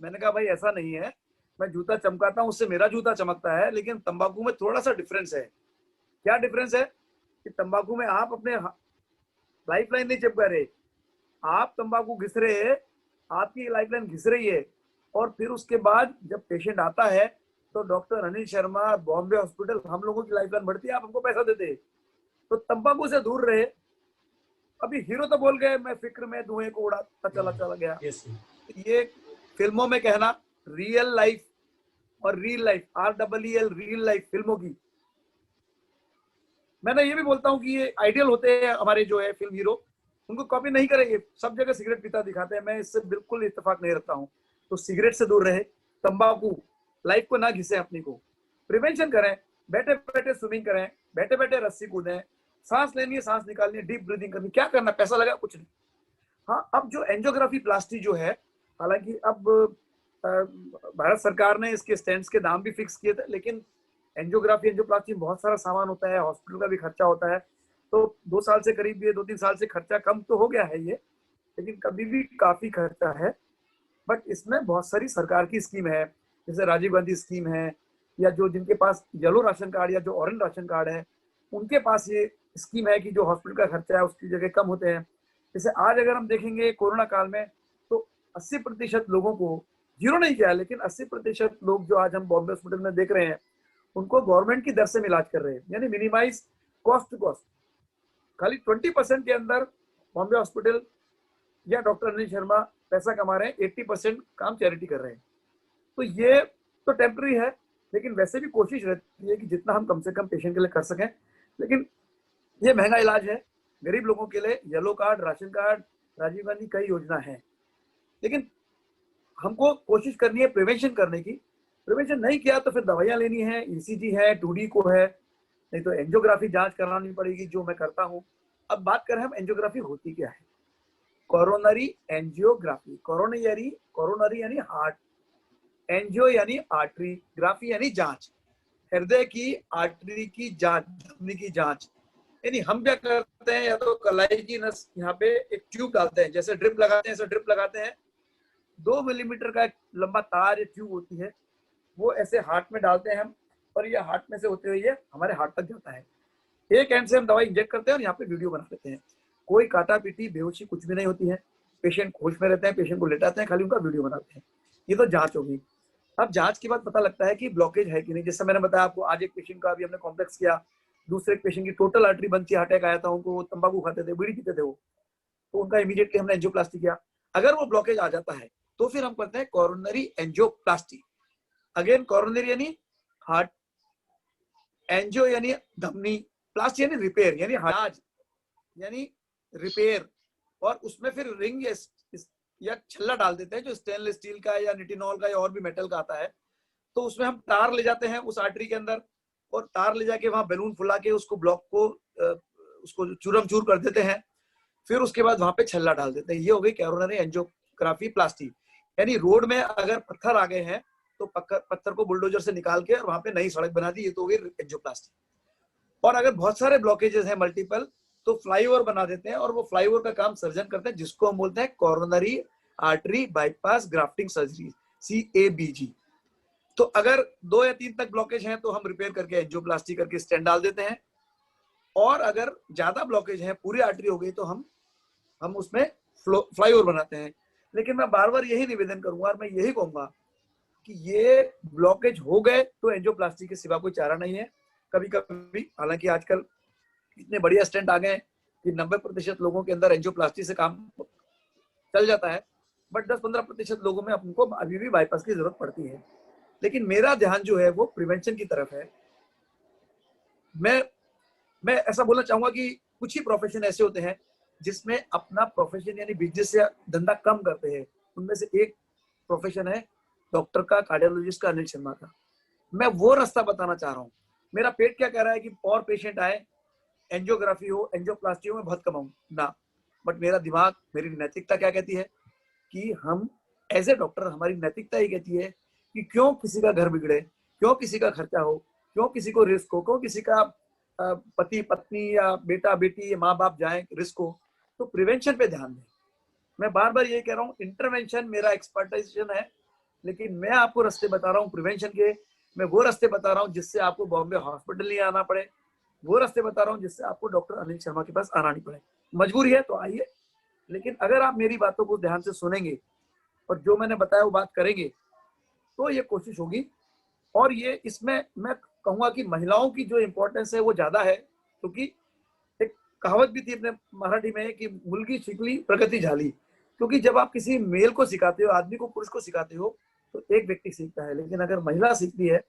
मैंने कहा भाई ऐसा नहीं है, मैं जूता चमकाता हूँ उससे मेरा जूता चमकता है, लेकिन तंबाकू में थोड़ा सा डिफरेंस है। क्या डिफरेंस है कि तंबाकू में आप अपने लाइफ लाइन नहीं चिपका रहे, आप तंबाकू घिस रहे हैं, आपकी लाइफ लाइन घिस रही है। और फिर उसके बाद जब पेशेंट आता है तो डॉक्टर अनिल शर्मा, बॉम्बे हॉस्पिटल, हम लोगों की लाइफ लाइन बढ़ती है, आप हमको पैसा देते हैं। तो तंबाकू से दूर रहे। अभी हीरो तो बोल गए मैं फिक्र में धुएं को उड़ाता चला चला गया। यस। ये फिल्मों में कहना, रियल लाइफ और reel life, REEL, real life फिल्मों की। मैं ये भी बोलता हूँ कि ये आइडियल होते हैं हमारे जो है फिल्म हीरो, उनको कॉपी नहीं करेंगे। सब जगह सिगरेट पीता दिखाते हैं, मैं इससे बिल्कुल इत्तेफाक नहीं रखता हूँ। तो सिगरेट से दूर रहे, तंबाकू लाइफ को ना घिसे, अपनी को प्रिवेंशन करें, बैठे बैठे स्विमिंग करें, बैठे बैठे रस्सी कूदें, सांस लेनी है सांस निकालनी है, डीप ब्रीदिंग करनी, क्या करना, पैसा लगा कुछ नहीं। हाँ, अब जो एंजियोग्राफी प्लास्टी जो है, हालांकि अब भारत सरकार ने इसके स्टेंट्स के दाम भी फिक्स किए थे, लेकिन एंजियोग्राफी एंजियोप्लास्टी में बहुत सारा सामान होता है, हॉस्पिटल का भी खर्चा होता है। तो 2 साल से करीब, ये 2-3 साल से खर्चा कम तो हो गया है ये, लेकिन कभी भी काफी खर्चा है। बट इसमें बहुत सारी सरकार की स्कीम है, जैसे राजीव गांधी स्कीम है, या जो जिनके पास येलो राशन कार्ड या जो ऑरेंज राशन कार्ड है, उनके पास ये स्कीम है कि जो हॉस्पिटल का खर्चा है उसकी जगह कम होते हैं। जैसे आज अगर हम देखेंगे कोरोना काल में, तो 80% लोगों को, जीरो नहीं किया, लेकिन 80% लोग जो आज हम बॉम्बे हॉस्पिटल में देख रहे हैं, उनको गवर्नमेंट की दर से इलाज कर रहे हैं, यानी मिनिमाइज कॉस्ट टू कॉस्ट। खाली 20% के अंदर बॉम्बे हॉस्पिटल या डॉक्टर अनिल शर्मा पैसा कमा रहे हैं, 80% काम चैरिटी कर रहे हैं। तो ये तो टेम्पररी है, लेकिन वैसे भी कोशिश रहती है कि जितना हम कम से कम पेशेंट के लिए कर सकें। लेकिन ये महंगा इलाज है, गरीब लोगों के लिए yellow card, ration card, Rajiv Gandhi कई योजना है, लेकिन हमको कोशिश करनी है प्रिवेंशन करने की। प्रिवेंशन नहीं किया तो फिर दवाइयां लेनी है, ECG है, 2D को है, नहीं तो एंजियोग्राफी जांच करानी पड़ेगी, जो मैं करता हूं। अब बात करें हम एंजियोग्राफी होती क्या है। कोरोनरी एंजियोग्राफी, कोरोनरी यानी हार्ट, एंजियो यानी आर्टरी, ग्राफी यानी जांच, हृदय की आर्टरी की जांच, धमनी की जांच। यानी हम क्या करते हैं, या तो कलाई की नस यहाँ पे एक ट्यूब डालते हैं, जैसे ड्रिप लगाते हैं, ऐसे ड्रिप लगाते हैं। 2 मिलीमीटर का एक लंबा तार या ट्यूब होती है, वो ऐसे हार्ट में डालते हैं हम, और ये हार्ट में से होते हुए ये हमारे हार्ट तक जाता है। एक एंड से हम दवाई इंजेक्ट करते हैं और यहाँ पे वीडियो बना लेते हैं। कोई काटा पीटी बेहोशी कुछ भी नहीं होती है, पेशेंट होश में रहते हैं, पेशेंट को लेटाते हैं, खाली उनका वीडियो बनाते हैं। ये तो जांच होगी। अब जांच के बाद पता लगता है कि ब्लॉकेज है कि नहीं। जैसे मैंने बताया आपको, आज एक पेशेंट का अभी हमने कॉम्प्लेक्स किया, दूसरे पेशेंट की टोटल आर्टरी बंद थी, अटैक आया था उनको, तंबाकू खाते थे, बीड़ी पीते थे वो, तो उनका इमीडिएटली हमने एंजियोप्लास्टी किया। अगर वो ब्लॉकेज आ जाता है तो फिर हम करते हैं कोरोनरी एंजियोप्लास्टी। अगेन कोरोनरी यानी हार्ट, एंजियो यानी धमनी, प्लास्ट यानी रिपेयर, यानी इलाज यानी रिपेयर। और उसमें फिर रिंग या छल्ला डाल देते हैं, जो स्टेनलेस स्टील का या निटिनॉल का या और भी मेटल का आता है। तो उसमें हम तार ले जाते हैं उस आर्टरी के अंदर, और तार ले जाके वहां बैलून फुला के उसको ब्लॉक को उसको चूरम चूर कर देते हैं। फिर उसके बाद वहां पे छल्ला डाल देते हैं। ये हो गई कोरोनरी एंजियोग्राफी प्लास्टी। यानी रोड में अगर पत्थर आ गए हैं तो पत्थर को बुलडोजर से निकाल के और वहां पे नई सड़क बना दी, ये तो हो गई एंजियोप्लास्टी। और अगर बहुत सारे ब्लॉकेजेस हैं मल्टीपल, तो फ्लाईओवर बना देते हैं और वो फ्लाईओवर का काम सर्जन करते हैं, जिसको हम बोलते हैं coronary artery bypass grafting surgery, CABG। तो अगर 2 या 3 तक ब्लॉकेज हैं तो हम रिपेयर करके एंजियोप्लास्टी करके स्टेंट डाल देते हैं, और अगर ज्यादा ब्लॉकेज है, पूरी आर्टरी हो गई, तो हम उसमें फ्लाईओवर बनाते हैं। लेकिन मैं बार बार यही निवेदन करूंगा और मैं यही कहूंगा कि ये ब्लॉकेज हो गए तो एंजियोप्लास्टी के सिवा कोई चारा नहीं है। कभी कभी, हालांकि आजकल इतने बढ़िया स्टेंट आ गए कि 90% लोगों के अंदर एंजियोप्लास्टी से काम चल जाता है, बट 10-15% लोगों में हमको अभी भी बाईपास की जरूरत पड़ती है। लेकिन मेरा ध्यान जो है वो प्रिवेंशन की तरफ है। मैं ऐसा बोलना चाहूंगा कि कुछ ही प्रोफेशन ऐसे होते हैं जिसमें अपना प्रोफेशन यानी बिजनेस या धंधा कम करते हैं। उनमें से एक प्रोफेशन है डॉक्टर का, कार्डियोलॉजिस्ट का, अनिल शर्मा का। मैं वो रास्ता बताना चाह रहा हूँ। मेरा पेट क्या कह रहा है कि और पेशेंट आए, एंजियोग्राफी हो, एंजियोप्लास्टी हो, मैं बहुत कमाऊं ना, बट मेरा दिमाग, मेरी नैतिकता क्या कहती है कि हम एज ए डॉक्टर, हमारी नैतिकता ही कहती है कि क्यों किसी का घर बिगड़े, क्यों किसी का खर्चा हो, क्यों किसी को रिस्क हो, क्यों किसी का पति पत्नी या बेटा बेटी या माँ बाप जाए रिस्क हो। तो प्रिवेंशन पे ध्यान दें। मैं बार बार यही कह रहा हूँ, इंटरवेंशन मेरा एक्सपर्टाइजेशन है, लेकिन मैं आपको रास्ते बता रहा हूँ प्रिवेंशन के। मैं वो रास्ते बता रहा हूँ जिससे आपको बॉम्बे हॉस्पिटल नहीं आना पड़े, वो रास्ते बता रहा हूँ जिससे आपको डॉक्टर अनिल शर्मा के पास आना नहीं पड़े। मजबूरी है तो आइए, लेकिन अगर आप मेरी बातों को ध्यान से सुनेंगे और जो मैंने बताया वो बात करेंगे, तो ये कोशिश होगी। और ये इसमें मैं कहूंगा कि महिलाओं की जो इंपॉर्टेंस है वो ज्यादा है, क्योंकि एक कहावत भी थी अपने मराठी में कि मुलगी शिकली प्रगति झाली। क्योंकि जब आप किसी मेल को सिखाते हो, आदमी को, पुरुष को सिखाते हो, तो एक व्यक्ति सीखता है, लेकिन अगर महिला सीखती है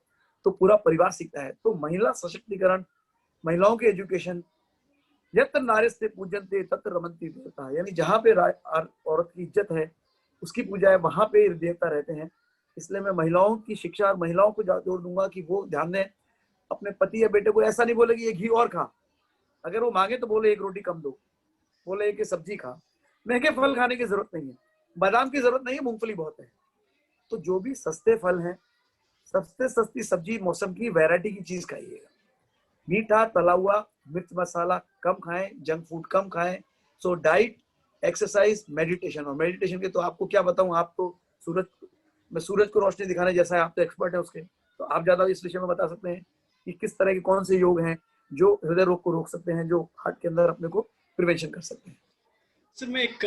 तो पूरा परिवार सीखता है। तो महिला सशक्तिकरण, महिलाओं की एजुकेशन, यत्र नार्यस्ते पूजन्ते तत्र रमन्ति देवता, यानी जहाँ पे औरत की इज्जत है, उसकी पूजा है, वहां पे देवता रहते हैं। इसलिए मैं महिलाओं की शिक्षा और महिलाओं को जोर दूंगा कि वो ध्यान दें। अपने पति या बेटे को ऐसा नहीं बोले कि ये घी और खा, अगर वो मांगे तो बोले 1 रोटी कम दो, बोले कि सब्जी खा। महंगे फल खाने की जरूरत नहीं है, बादाम की जरूरत नहीं है, मूंगफली बहुत है। तो जो भी सस्ते फल हैं, सस्ते सस्ती सब्जी, मौसम की वैरायटी की चीज खाइएगा। मीठा, तला हुआ, मिर्च मसाला कम खाएं, जंक फूड कम खाएं। So diet, exercise, meditation. और मेडिटेशन के तो आपको क्या बताऊं, आप तो सूरज को रोशनी दिखाने जैसा है, आप तो एक्सपर्ट है उसके, तो आप ज्यादा इस विषय में बता सकते हैं कि किस तरह के कौन से योग हैं जो हृदय रोग को रोक सकते हैं, जो हार्ट के अंदर अपने को प्रिवेंशन कर सकते हैं। सर मैं एक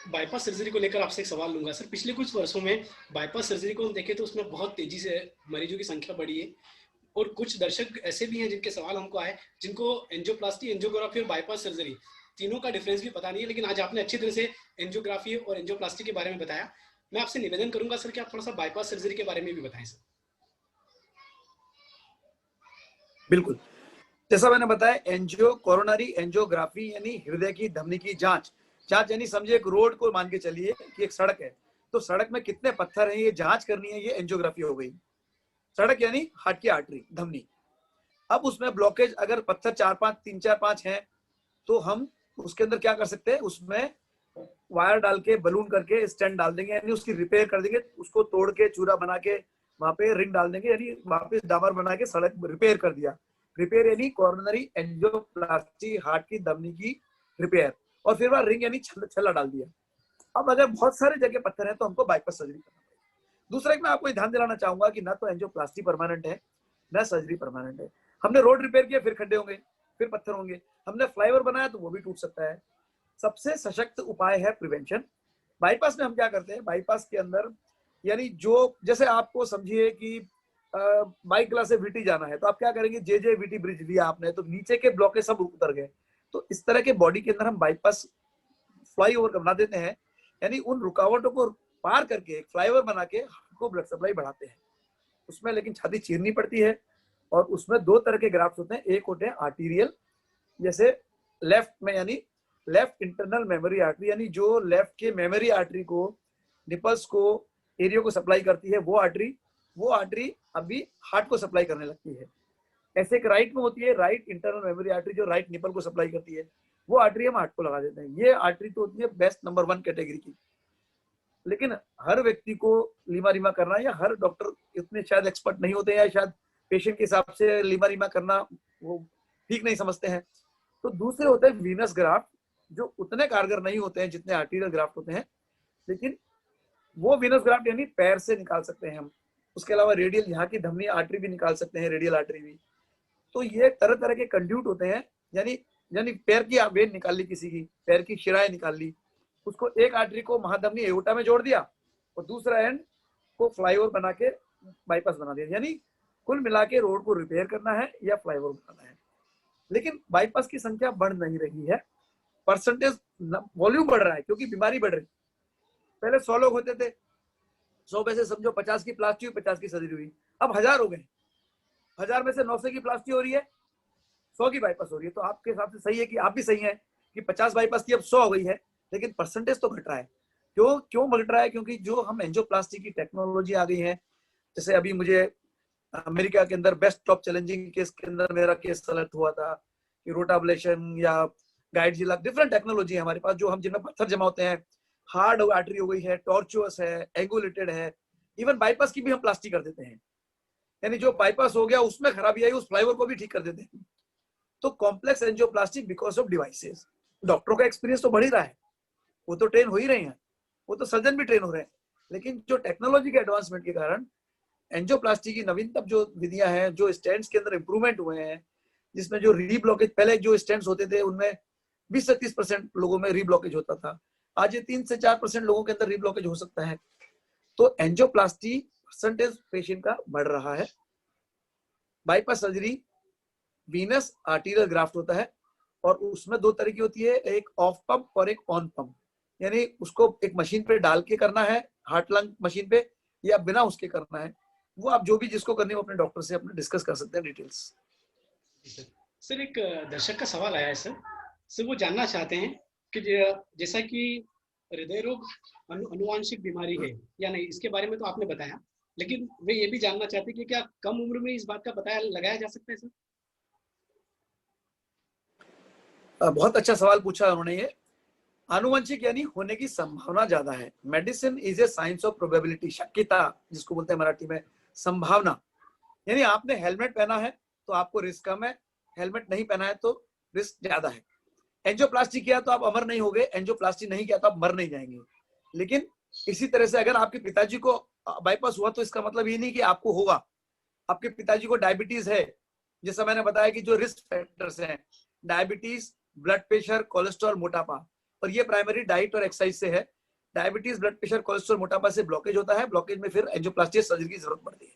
बाईपास सर्जरी को लेकर आपसे एक सवाल लूंगा। सर पिछले कुछ वर्षों में बाईपास सर्जरी को हम देखें तो उसमें बहुत तेजी से मरीजों की संख्या बढ़ी है, और कुछ दर्शक ऐसे भी हैं जिनके सवाल हमको आए, जिनको एंजियोप्लास्टी, एंजियोग्राफी और बाईपास सर्जरी तीनों का डिफरेंस भी पता नहीं है। लेकिन आज आपने अच्छी तरह से एंजियोग्राफी और एंजियोप्लास्टी के बारे में बताया। मैं आपसे निवेदन करूंगा सर कि आप थोड़ा सा बाईपास सर्जरी के बारे में भी बताएं सर। बिल्कुल, जैसा मैंने बताया, एंजियो, कोरोनरी एंजियोग्राफी यानी हृदय की धमनी की जांच। जांच यानी समझिए एक रोड को मान के चलिए कि एक सड़क है, तो सड़क में कितने पत्थर हैं ये जांच करनी है, ये एंजियोग्राफी हो गई। सड़क यानी हार्ट की आर्टरी, धमनी। अब उसमें ब्लॉकेज अगर पत्थर 4-5, 3-4-5 हैं, तो हम उसके अंदर क्या कर सकते हैं, उसमें वायर डाल के, बलून करके स्टेंट डाल देंगे, यानी उसकी रिपेयर कर देंगे, उसको तोड़ के चूरा बना के वहां पे रिंग डाल देंगे, यानी वापस डामर बना के सड़क रिपेयर कर दिया। रिपेयर यानी कोरोनरी एंजियोप्लास्टी, हार्ट की धमनी की रिपेयर। और फिर वहां रिंग यानी छल्ला डाल दिया। अब अगर बहुत सारे जगह पत्थर है तो हमको बाईपास सर्जरी करना पड़ेगा। दूसरा एक मैं आपको ध्यान दिलाना चाहूंगा कि ना तो एंजियोप्लास्टी परमानेंट है, ना सर्जरी परमानेंट है। हमने रोड रिपेयर किया, फिर खड्डे होंगे, फिर पत्थर होंगे। हमने फ्लाईओवर बनाया तो वो भी टूट सकता है। सबसे सशक्त उपाय है प्रिवेंशन। बाईपास में हम क्या करते हैं, बाईपास के अंदर यानी जो, जैसे आपको समझिए कि बाइक क्लास से वीटी जाना है, तो आप क्या करेंगे, जे वीटी ब्रिज लिया आपने, तो नीचे के ब्लॉक सब उतर गए। तो इस तरह के बॉडी के अंदर हम बाईपास फ्लाईओवर बना देते हैं, यानी उन रुकावटों को पार करके एक फ्लाईओवर बना के को ब्लड सप्लाई बढ़ाते हैं। उसमें लेकिन छाती चीरनी पड़ती है, और उसमें 2 तरह के ग्राफ्ट होते हैं। एक होते हैं आर्टीरियल, जैसे लेफ्ट में यानी लेफ्ट इंटरनल मेमोरी आर्टरी, यानी जो लेफ्ट के मेमोरी आर्टरी को, निपल्स को, एरियो को सप्लाई करती है, वो आर्टरी अभी हार्ट को सप्लाई करने लगती है। ऐसे एक राइट में होती है, राइट इंटरनल मेमोरी आर्टरी, जो राइट निपल को सप्लाई करती है, वो आर्टरी हम हार्ट को लगा देते हैं। ये आर्टरी तो होती है बेस्ट नंबर 1 कैटेगरी की। लेकिन हर व्यक्ति को लीमा रीमा करना, या हर डॉक्टर इतने शायद एक्सपर्ट नहीं होते, या शायद पेशेंट के हिसाब से लीमा रीमा करना वो ठीक नहीं समझते हैं। तो दूसरे होते हैं वीनस ग्राफ्ट, जो उतने कारगर नहीं होते हैं जितने आर्टीरियल ग्राफ्ट होते हैं, लेकिन वो वीनस ग्राफ्ट यानी पैर से निकाल सकते हैं हम। उसके अलावा रेडियल, यहाँ की धमनी आर्टरी भी निकाल सकते हैं, रेडियल आर्टरी भी। तो ये तरह तरह के कंड्यूट होते हैं, यानी यानी पैर की वेन निकाल ली, किसी की पैर की शिराएं निकाल ली, उसको एक आर्टरी को महाधमनी एओर्टा में जोड़ दिया और दूसरा एंड को फ्लाईओवर बना के बाईपास बना दिया। यानी कुल मिला के रोड को रिपेयर करना है या फ्लाईओवर बनाना है। लेकिन बाईपास की संख्या बढ़ नहीं रही है, परसेंटेज वॉल्यूम बढ़ रहा है क्योंकि बीमारी बढ़ रही। पहले 100 लोग होते थे, 100 में से समझो 50 की प्लास्टी हुई, 50 की सर्जरी हुई। अब 1000 हो गए, 1000 में से 900 की प्लास्टी हो रही है, 100 की बाईपास हो रही है। तो आपके हिसाब से सही है कि आप भी सही है कि 50 बाईपास की अब 100 हो गई है, लेकिन परसेंटेज तो घट रहा है। क्यों घट रहा है? क्योंकि जो हम एंजियोप्लास्टी की टेक्नोलॉजी आ गई है, जैसे अभी मुझे अमेरिका के अंदर बेस्ट टॉप चैलेंजिंग केस के अंदर मेरा केस सेलेक्ट हुआ था कि रोटाब्लेशन या गाइड जिला, डिफरेंट टेक्नोलॉजी है हमारे पास जो हम जिनमें पत्थर जमा होते हैं, हार्ड आर्टरी हो गई है, टॉर्चुअस है, एंगुलेटेड है, इवन बाईपास की भी हम प्लास्टिक कर देते हैं। यानी जो बाईपास हो गया उसमें खराबी आई, उस फ्लाईओवर को भी ठीक कर देते हैं। तो complex angioplastic because of devices. डॉक्टरों का एक्सपीरियंस तो बढ़ ही रहा है, वो तो ट्रेन हो ही रहे हैं, वो तो सर्जन भी ट्रेन हो रहे हैं, लेकिन जो टेक्नोलॉजी के एडवांसमेंट के कारण एंजियोप्लास्टी की नवीनतम जो विधियां हैं, जो स्टेंट्स के अंदर इंप्रूवमेंट हुए हैं, जिसमें जो रीब्लॉकेज, पहले जो स्टेंट्स होते थे उनमें 20 से 30% लोगों में रीब्लॉकेज होता था, आज ये 3 से 4% लोगों के अंदर रीब्लॉकेज हो सकता है। तो एंजियोप्लास्टी परसेंटेज पेशेंट का बढ़ रहा है। Bypass surgery Venus arterial graft होता है और उसमें 2 तरह की होती है, एक ऑफ पंप और एक ऑन पंप। यानी उसको एक मशीन पे डाल के करना है, हार्ट लंग मशीन पे, या बिना उसके करना है। वो आप जो भी जिसको करनी है वो अपने डॉक्टर से अपने डिस्कस कर सकते हैं डिटेल्स। सर एक दर्शक का सवाल आया है सर वो जानना चाहते हैं कि जैसा कि हृदय रोग अनुवांशिक बीमारी है या नहीं, इसके बारे में तो आपने बताया, लेकिन वे ये भी जानना चाहते हैं कि क्या कम उम्र में इस बात का पता लगाया जा सकता है सर? बहुत अच्छा सवाल पूछा उन्होंने। ये आनुवंशिक यानी होने की संभावना ज्यादा है। Medicine is a science of probability, शक्यता जिसको बोलते हैं मराठी में, संभावना। यानी आपने हेलमेट पहना है तो आपको रिस्क कम है, हेलमेट नहीं पहना है तो रिस्क ज्यादा है। एंजियोप्लास्टी किया तो आप अमर नहीं हो गए, एंजियोप्लास्टी नहीं किया तो आप मर नहीं जाएंगे। लेकिन इसी तरह से अगर आपके पिताजी को बाईपास हुआ तो इसका मतलब ये नहीं कि आपको होगा। आपके पिताजी को डायबिटीज है, जैसा मैंने बताया कि जो रिस्क फैक्टर्स हैं, डायबिटीज, ब्लड प्रेशर, कोलेस्ट्रॉल, मोटापा, और ये प्राइमरी डाइट और एक्सरसाइज से है। डायबिटीज, ब्लड प्रेशर, कोलेस्ट्रॉल, मोटापा से ब्लॉकेज होता है, ब्लॉकेज में फिर एंजियोप्लास्टी सर्जरी की जरूरत पड़ती है।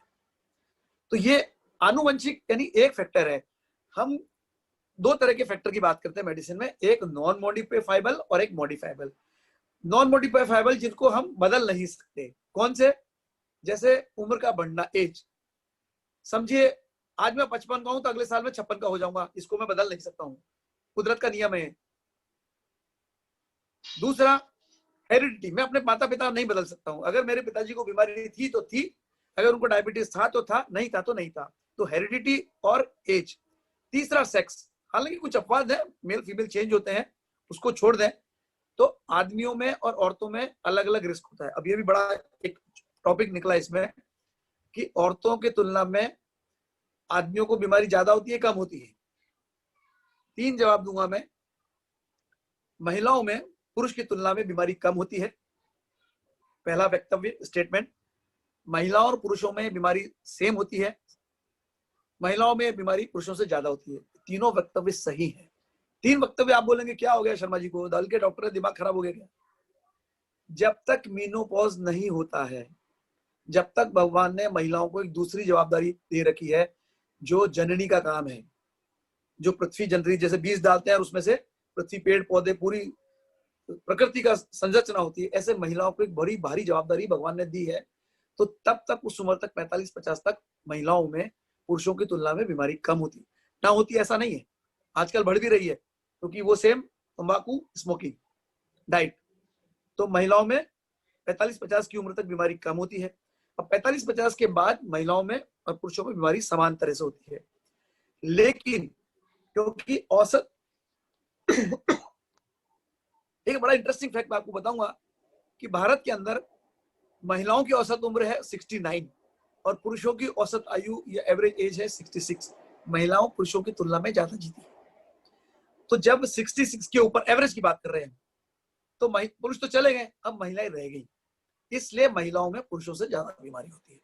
तो ये आनुवंशिक यानी एक फैक्टर है। हम 2 तरह के फैक्टर की बात करते हैं मेडिसिन में, एक नॉन मॉडिफाइबल और एक मॉडिफाइबल। नॉन मॉडिफाइबल जिनको हम बदल नहीं सकते, कौन से? जैसे उम्र का बढ़ना, एज। समझिए आज मैं 55 का हूं तो अगले साल में 56 का हो जाऊंगा, इसको मैं बदल नहीं सकता हूं, कुदरत का नियम है। दूसरा हेरिडिटी, मैं अपने माता पिता नहीं बदल सकता हूं। अगर मेरे पिताजी को बीमारी थी तो थी, अगर उनको डायबिटीज था तो था, नहीं था तो नहीं था। तो हेरिडिटी और एज। तीसरा सेक्स, हालांकि कुछ अपवाद है, मेल फीमेल चेंज होते हैं, उसको छोड़ दें तो आदमियों में और औरतों में अलग अलग रिस्क होता है। अब ये भी बड़ा एक टॉपिक निकला इसमें कि औरतों की तुलना में आदमियों को बीमारी ज्यादा होती है, कम होती है। 3 जवाब दूंगा मैं। महिलाओं में पुरुष की तुलना में बीमारी कम होती है, पहला वक्तव्य स्टेटमेंट। महिलाओं और पुरुषों में बीमारी सेम होती है, महिलाओं में बीमारी पुरुषों से ज्यादा होती है। तीनों वक्तव्य सही है। 3 वक्तव्य आप बोलेंगे क्या हो गया शर्मा जी को, दल के डॉक्टर दिमाग खराब हो गया क्या? जब तक मीनोपॉज नहीं होता है, जब तक भगवान ने महिलाओं को एक दूसरी जवाबदारी दे रखी है जो जननी का काम है, जो पृथ्वी जननी, जैसे बीज डालते हैं और उसमें से पृथ्वी, पेड़ पौधे, पूरी प्रकृति का संरचना होती है, ऐसे महिलाओं को एक बड़ी भारी जवाबदारी भगवान ने दी है। तो तब तक उस उम्र तक 45-50 तक महिलाओं में पुरुषों की तुलना में बीमारी कम होती ना होती, ऐसा नहीं है। आजकल बढ़ भी रही है क्योंकि वो सेम तंबाकू, स्मोकिंग, डाइट। तो महिलाओं में 45-50 की उम्र तक बीमारी कम होती है। अब 45-50 के बाद महिलाओं में और पुरुषों में बीमारी समान तरह से होती है। लेकिन क्योंकि औसत एक बड़ा इंटरेस्टिंग फैक्ट मैं आपको बताऊंगा कि भारत के अंदर महिलाओं की औसत उम्र है 69 और पुरुषों की औसत आयु या एवरेज एज है 66। महिलाओं पुरुषों की तुलना में ज्यादा जीती। तो जब 66 के ऊपर एवरेज की बात कर रहे हैं तो पुरुष तो चले गए, अब महिलाएं रह गई, इसलिए महिलाओं में पुरुषों से ज्यादा बीमारी होती है।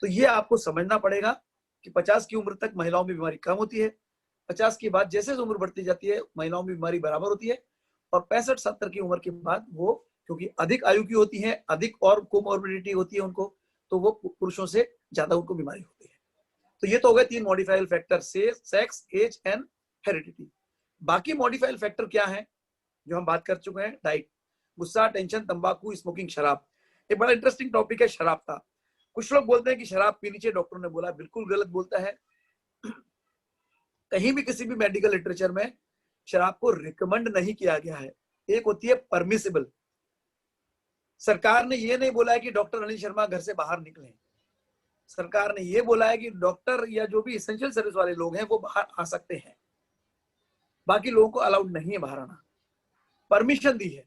तो ये आपको समझना पड़ेगा कि 50 की उम्र तक महिलाओं में बीमारी कम होती है, 50 के बाद जैसे उम्र बढ़ती जाती है महिलाओं में बीमारी बराबर होती है, और 65-70 की उम्र के बाद वो क्योंकि अधिक आयु की होती है, अधिक और कोमोर्बिडिटी होती है उनको, तो वो पुरुषों से ज्यादा उनको बीमारी होती है। तो ये तो हो गए 3 modifiable factor, sex, age and heredity. बाकी मॉडिफाइल फैक्टर क्या है जो हम बात कर चुके हैं? डाइट, गुस्सा, टेंशन, तंबाकू, स्मोकिंग, शराब। एक बड़ा इंटरेस्टिंग टॉपिक है शराब का। कुछ लोग बोलते हैं कि शराब पीनी चाहिए, डॉक्टर ने बोला, बिल्कुल गलत बोलता है। कहीं भी किसी भी मेडिकल लिटरेचर में शराब को रिकमेंड नहीं किया गया है। एक होती है परमिसिबल। सरकार ने ये नहीं बोला है कि डॉक्टर अनिल शर्मा घर से बाहर निकले, सरकार ने ये बोला है कि डॉक्टर या जो भी एसेंशियल सर्विस वाले लोग हैं वो बाहर आ सकते हैं, बाकी लोगों को अलाउड नहीं है बाहर आना, परमिशन दी है।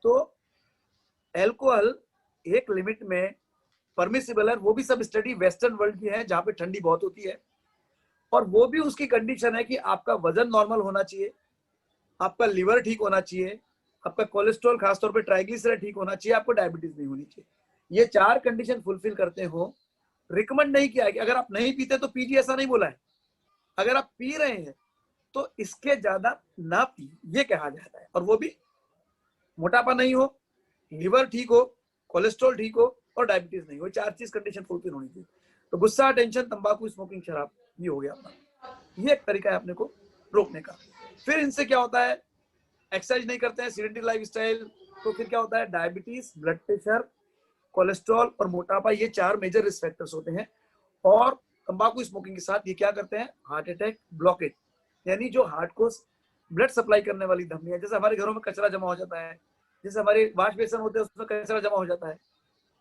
तो एल्कोहल एक लिमिट में परमिसिबल है, वो भी सब स्टडी वेस्टर्न वर्ल्ड की है जहां पे ठंडी बहुत होती है, और वो भी उसकी कंडीशन है कि आपका वजन नॉर्मल होना चाहिए, आपका लिवर ठीक होना चाहिए, आपका कोलेस्ट्रॉल खासतौर पे ट्राइग्लिसराइड ठीक होना चाहिए, आपको डायबिटीज नहीं होनी चाहिए। ये 4 कंडीशन फुलफिल करते हो, रिकमेंड नहीं किया है कि अगर आप नहीं पीते तो पीजिए, ऐसा नहीं बोला है। अगर आप पी रहे हैं तो इसके ज्यादा ना पी, ये कहा जाता है, और वो भी मोटापा नहीं हो, लिवर ठीक हो, कोलेस्ट्रॉल ठीक हो और डायबिटीज नहीं हो, 4 चीज कंडीशन फुलफिल होनी चाहिए। तो गुस्सा, टेंशन, तंबाकू, स्मोकिंग, शराब, ये हो गया अपना, ये एक तरीका है अपने को रोकने का। फिर इनसे क्या होता है? एक्सरसाइज नहीं करते हैं, सीडेंटरी लाइफस्टाइल, तो फिर क्या होता है? डायबिटीज, ब्लड प्रेशर, कोलेस्ट्रॉल और मोटापा, ये 4 मेजर रिस्क फैक्टर्स होते हैं। और तंबाकू स्मोकिंग के साथ ये क्या करते हैं? हार्ट अटैक, ब्लॉकेज, यानी जो हार्ट को ब्लड सप्लाई करने वाली धमनियां, जैसे हमारे घरों में कचरा जमा हो जाता है, जैसे हमारे वाश बेसन होते हैं उसमें कचरा जमा हो जाता है,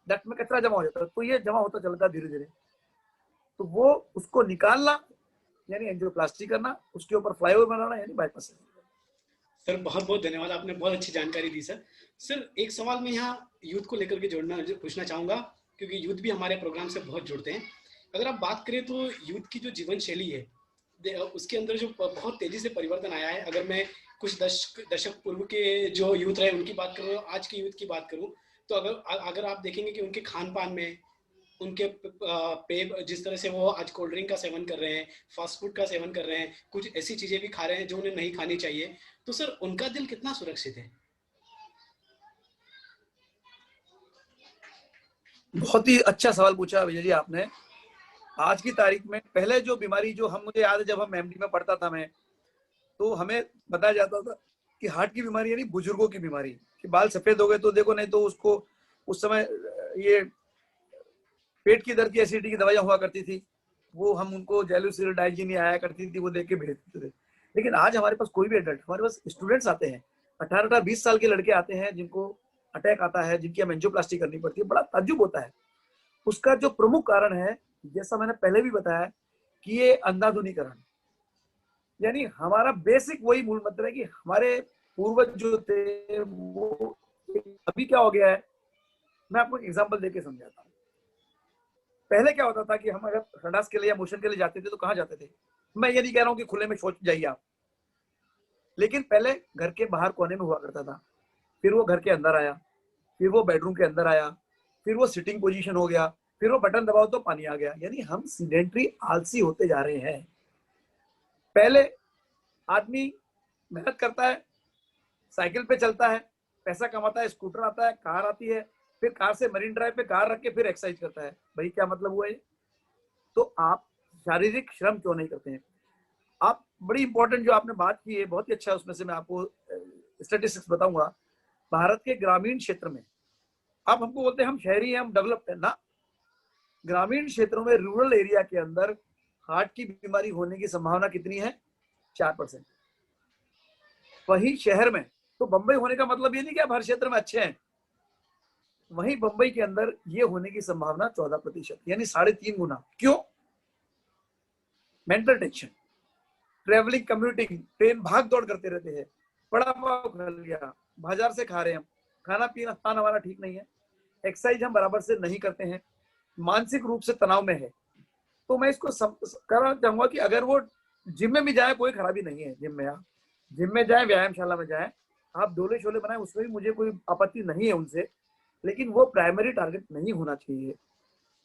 डक्ट में कचरा जमा हो जाता है, तो ये जमा होता चलता है धीरे धीरे, तो वो उसको निकालना यानी एंजियोप्लास्टी करना, उसके ऊपर फ्लाईओवर बनाना यानी बाईपास। सर बहुत बहुत धन्यवाद, आपने बहुत अच्छी जानकारी दी सर। सर एक सवाल मैं यहाँ यूथ को लेकर के पूछना चाहूँगा, क्योंकि यूथ भी हमारे प्रोग्राम से बहुत जुड़ते हैं। अगर आप बात करें तो यूथ की जो जीवन शैली है उसके अंदर जो बहुत तेजी से परिवर्तन आया है। अगर मैं कुछ दशक पूर्व के जो यूथ रहे उनकी बात करूँ, आज के यूथ की बात करूँ, तो अगर आप देखेंगे कि उनके खान पान में, उनके पे जिस तरह से वो आज कोल्ड ड्रिंक का सेवन कर रहे हैं, फास्ट फूड का सेवन कर रहे हैं, कुछ ऐसी चीजें भी खा रहे हैं जो उन्हें नहीं खानी चाहिए, तो सर उनका दिल कितना सुरक्षित है? बहुत ही अच्छा सवाल पूछा विजय जी आपने। आज की तारीख में, पहले जो बीमारी जो मुझे याद है जब हम एमडी में पढ़ता था मैं, तो हमें बताया जाता था कि हार्ट की बीमारी यानी बुजुर्गों की बीमारी, कि बाल सफेद हो गए तो देखो, नहीं तो उसको उस समय ये पेट की दर्द की एसिडिटी की दवाइयां हुआ करती थी, वो हम उनको जेलुसिल डाइजीन आया करती थी, वो देख के भेजते थे। लेकिन आज हमारे पास कोई भी एडल्ट, हमारे पास स्टूडेंट्स आते हैं, 18-20 साल के लड़के आते हैं जिनको अटैक आता है, जिनकी हम एंजियोप्लास्टी करनी पड़ती है, बड़ा ताज्जुब होता है। उसका जो प्रमुख कारण है, जैसा मैंने पहले भी बताया, कि ये अंधाधुनीकरण, यानी हमारा बेसिक वही मूल मंत्र है कि हमारे पूर्वज जो थे वो, अभी क्या हो गया है, मैं आपको एग्जांपल देके समझाता हूँ। पहले क्या होता था कि हम अगर संडास के लिए या मोशन के लिए जाते थे तो कहाँ जाते थे? मैं ये नहीं कह रहा हूँ कि खुले में शौच जाइए आप, लेकिन पहले घर के बाहर कोने में हुआ करता था, फिर वो घर के अंदर आया, फिर वो बेडरूम के अंदर आया, फिर वो सिटिंग पोजीशन हो गया, फिर वो बटन दबाओ तो पानी आ गया। यानी हम सीडेंटरी आलसी होते जा रहे हैं। पहले आदमी मेहनत करता है, साइकिल पे चलता है, पैसा कमाता है, स्कूटर आता है, कार आती है, फिर कार से मरीन ड्राइव पे कार रख के फिर एक्सरसाइज करता है। भाई क्या मतलब हुआ ये? तो आप शारीरिक श्रम क्यों नहीं करते हैं? आप बड़ी इंपॉर्टेंट जो आपने बात की है, बहुत ही अच्छा, उसमें से मैं आपको स्टैटिस्टिक्स बताऊंगा। भारत के ग्रामीण क्षेत्र में, आप हमको बोलते हैं हम शहरी हैं, हम डेवलप्ड हैं ना, ग्रामीण क्षेत्रों में, रूरल एरिया के अंदर हार्ट की बीमारी होने की संभावना कितनी है? 4%। वही शहर में, तो बंबई होने का मतलब ये नहीं कि आप हर क्षेत्र में अच्छे हैं, वहीं बंबई के अंदर ये होने की संभावना 14%, यानी 3.5 गुना। क्यों? Mental tension, travelling, commuting, train भाग दौड़ करते रहते हैं, बड़ा पाव खा लिया, बाजार से खा रहे हैं, खाना पीना खान हमारा ठीक नहीं है, एक्सरसाइज हम बराबर से नहीं करते हैं, मानसिक रूप से तनाव में है, तो मैं इसको करना चाहूंगा कि अगर वो जिम में भी जाए कोई खराबी नहीं है, जिम में आप जिम में जाए, व्यायामशाला में जाए, आप डोले शोले बनाए, उसमें भी मुझे कोई आपत्ति नहीं है उनसे, लेकिन वो प्राइमरी टारगेट नहीं होना चाहिए।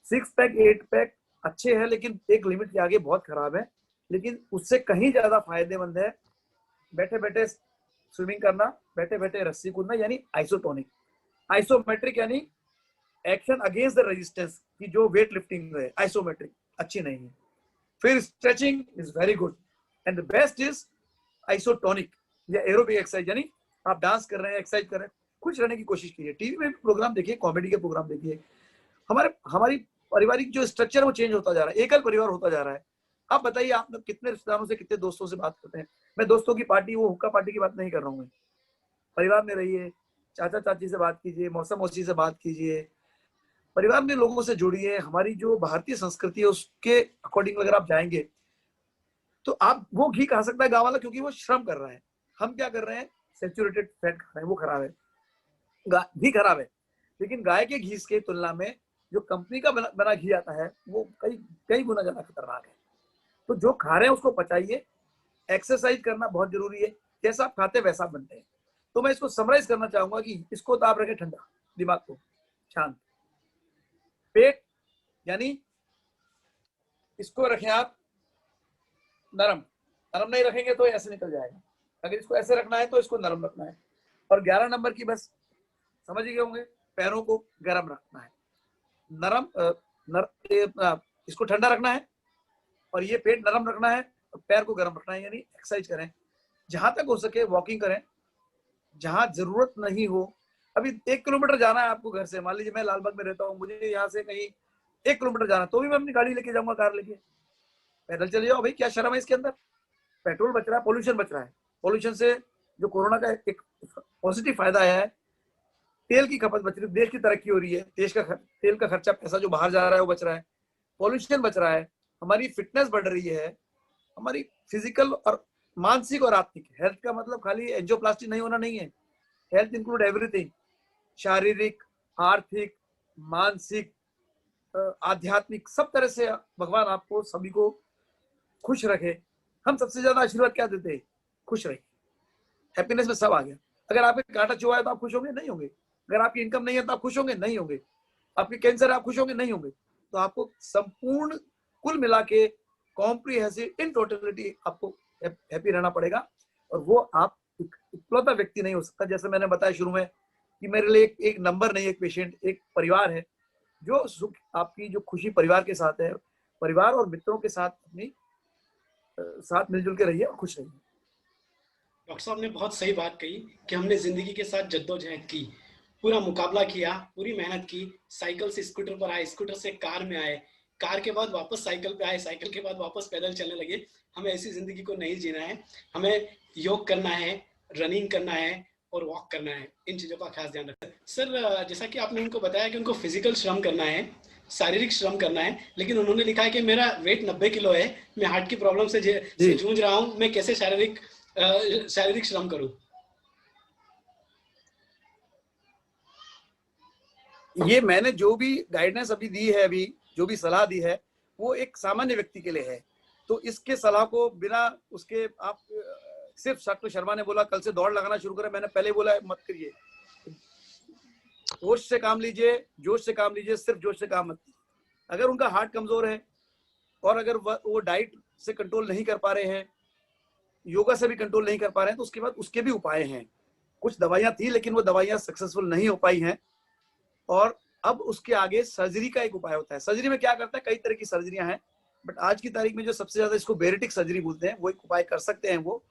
6 पैक 8 पैक अच्छे हैं, लेकिन एक लिमिट के आगे बहुत खराब है। लेकिन उससे कहीं ज्यादा फायदेमंद है बैठे बैठे स्विमिंग करना, बैठे बैठे रस्सी कूदना, यानी आइसोटोनिक। आइसोमेट्रिक यानी एक्शन अगेंस्ट द रेजिस्टेंस की जो वेट लिफ्टिंग है, आइसोमेट्रिक अच्छी नहीं है। फिर stretching is very good and the best is isotonic या एरोबिक एक्सरसाइज, यानी आप डांस कर रहे हैं, एक्सरसाइज कर रहे हैं, खुश रहने की कोशिश कीजिए। टीवी में भी प्रोग्राम देखिए, कॉमेडी के प्रोग्राम देखिए। हमारी पारिवारिक जो स्ट्रक्चर है वो चेंज होता जा रहा है, एकल परिवार होता जा रहा है। आप बताइए, आप कितने रिश्तेदारों से, कितने दोस्तों से बात करते हैं? मैं दोस्तों की पार्टी, वो हुक्का पार्टी की बात नहीं कर रहा हूँ मैं। परिवार में रहिए, चाचा चाची से बात कीजिए, मौसा मौसी से बात कीजिए, परिवार में लोगों से जुड़िए। हमारी जो भारतीय संस्कृति है उसके अकॉर्डिंग अगर आप जाएंगे तो आप, वो घी खा सकता है गाँव वाला, क्योंकि वो श्रम कर रहा है। हम क्या कर रहे हैं, सेचुरेटेड फैट खा रहे हैं, वो खराब है, घी खराब है। लेकिन गाय के घी के तुलना में जो कंपनी का बना घी आता है वो कई कई गुना ज्यादा खतरनाक है। तो जो खा रहे हैं उसको पचाइए, एक्सरसाइज करना बहुत जरूरी है, जैसा आप खाते हैं वैसा बनते हैं। तो मैं इसको समराइज करना चाहूंगा कि इसको तो आप रखें ठंडा, दिमाग को शांत, पेट यानी इसको रखें आप नरम। नरम नहीं रखेंगे तो ऐसे निकल जाएगा। अगर इसको ऐसे रखना है तो इसको नरम रखना है। और 11 नंबर की बस समझ गए होंगे, पैरों को गर्म रखना है, इसको ठंडा रखना है, और ये पेट नरम रखना है और पैर को गर्म रखना है। यानी एक्सरसाइज करें, जहां तक हो सके वॉकिंग करें, जहां जरूरत नहीं हो। अभी 1 किलोमीटर जाना है आपको घर से, मान लीजिए मैं लालबाग में रहता हूँ, मुझे यहाँ से कहीं 1 किलोमीटर जाना, तो भी मैं अपनी गाड़ी लेके जाऊंगा, कार लेके, पैदल चले जाओ भाई, क्या शर्म है इसके अंदर। पेट्रोल बच रहा है, पोल्यूशन बच रहा है। पोल्यूशन से जो कोरोना का एक पॉजिटिव फायदा है, तेल की खपत बच रही है, देश की तरक्की हो रही है, देश का तेल का खर्चा, पैसा जो बाहर जा रहा है वो बच रहा है, पॉल्यूशन बच रहा है, हमारी फिटनेस बढ़ रही है, हमारी फिजिकल और मानसिक और आत्मिक हेल्थ का मतलब खाली एंजियोप्लास्टी नहीं होना नहीं है, हेल्थ इंक्लूड एवरीथिंग, शारीरिक, आर्थिक, मानसिक, आध्यात्मिक, सब तरह से भगवान आपको सभी को खुश रखे। हम सबसे ज्यादा आशीर्वाद क्या देते हैं, खुश रहिए, हैप्पीनेस में सब आ गया। अगर आपके कांटा चुआ है तो आप खुश होंगे, नहीं होंगे। अगर आपकी इनकम नहीं है तो आप खुश होंगे, नहीं होंगे। आपकी कैंसर है, आप खुश होंगे, नहीं होंगे। तो आपको संपूर्ण कुल मिला के कॉम्प्रिहेंसिव इन टोटलिटी आपको हैप्पी रहना पड़ेगा। और वो आप इकलौता व्यक्ति नहीं हो सकता, जैसे मैंने बताया शुरू में कि मेरे लिए एक नंबर नहीं, एक पेशेंट, एक परिवार है। जो सुख, आपकी जो खुशी परिवार के साथ है, परिवार और मित्रों के साथ अपनी साथ मिलजुल के रहिए और खुश रहिए। डॉक्टर साहब ने बहुत सही बात कही कि हमने जिंदगी के साथ जद्दोजहद की, पूरा मुकाबला किया, पूरी मेहनत की, साइकिल से स्कूटर पर आए, स्कूटर से कार में आए, कार के बाद वापस साइकिल पे आए, साइकिल के बाद वापस पैदल चलने लगे। हमें ऐसी जिंदगी को नहीं जीना है, हमें योग करना है, रनिंग करना है और वॉक करना है। इन चीज़ों का खास ध्यान रखना है। सर, जैसा कि आपने उनको बताया कि उनको फिजिकल श्रम करना है, शारीरिक श्रम करना है, लेकिन उन्होंने लिखा है कि मेरा वेट 90 किलो है, मैं हार्ट की प्रॉब्लम से जूझ रहा हूँ, मैं कैसे शारीरिक श्रम करूं? ये मैंने जो भी गाइडेंस अभी दी है, अभी जो भी सलाह दी है, वो एक सामान्य व्यक्ति के लिए है। तो इसके सलाह को बिना उसके आप सिर्फ डॉक्टर शर्मा ने बोला कल से दौड़ लगाना शुरू करें, मैंने पहले बोला मत करिए, होश से काम लीजिए, जोश से काम लीजिए, सिर्फ जोश से काम मत लीजिए। अगर उनका हार्ट कमजोर है और अगर वो डाइट से कंट्रोल नहीं कर पा रहे हैं, योगा से भी कंट्रोल नहीं कर पा रहे हैं, तो उसके बाद उसके भी उपाय हैं। कुछ दवाइयां थी लेकिन वो दवाइयां सक्सेसफुल नहीं हो पाई हैं, और अब उसके आगे सर्जरी का एक उपाय होता है। सर्जरी में क्या करता है, कई तरह की सर्जरियां हैं, बट आज की तारीख में जो सबसे ज्यादा इसको बेरेटिक सर्जरी बोलते हैं, वो एक उपाय कर सकते हैं। वो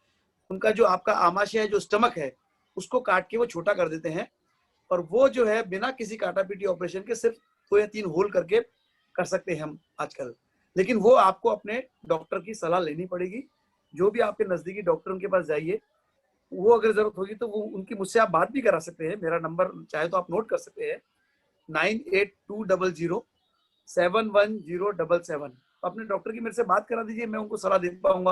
उनका जो आपका आमाशय है, जो स्टमक है, उसको काट के वो छोटा कर देते हैं, और वो जो है बिना किसी काटापीटी ऑपरेशन के सिर्फ 2 या 3 होल करके कर सकते हैं हम आजकल। लेकिन वो आपको अपने डॉक्टर की सलाह लेनी पड़ेगी। जो भी आपके नजदीकी डॉक्टर, उनके पास जाइए, वो अगर जरूरत होगी तो वो उनकी मुझसे आप बात भी करा सकते हैं। मेरा नंबर चाहे तो आप नोट कर सकते हैं, 9820071077। अपने डॉक्टर की मेरे से बात करा दीजिए, मैं उनको सलाह दे पाऊंगा।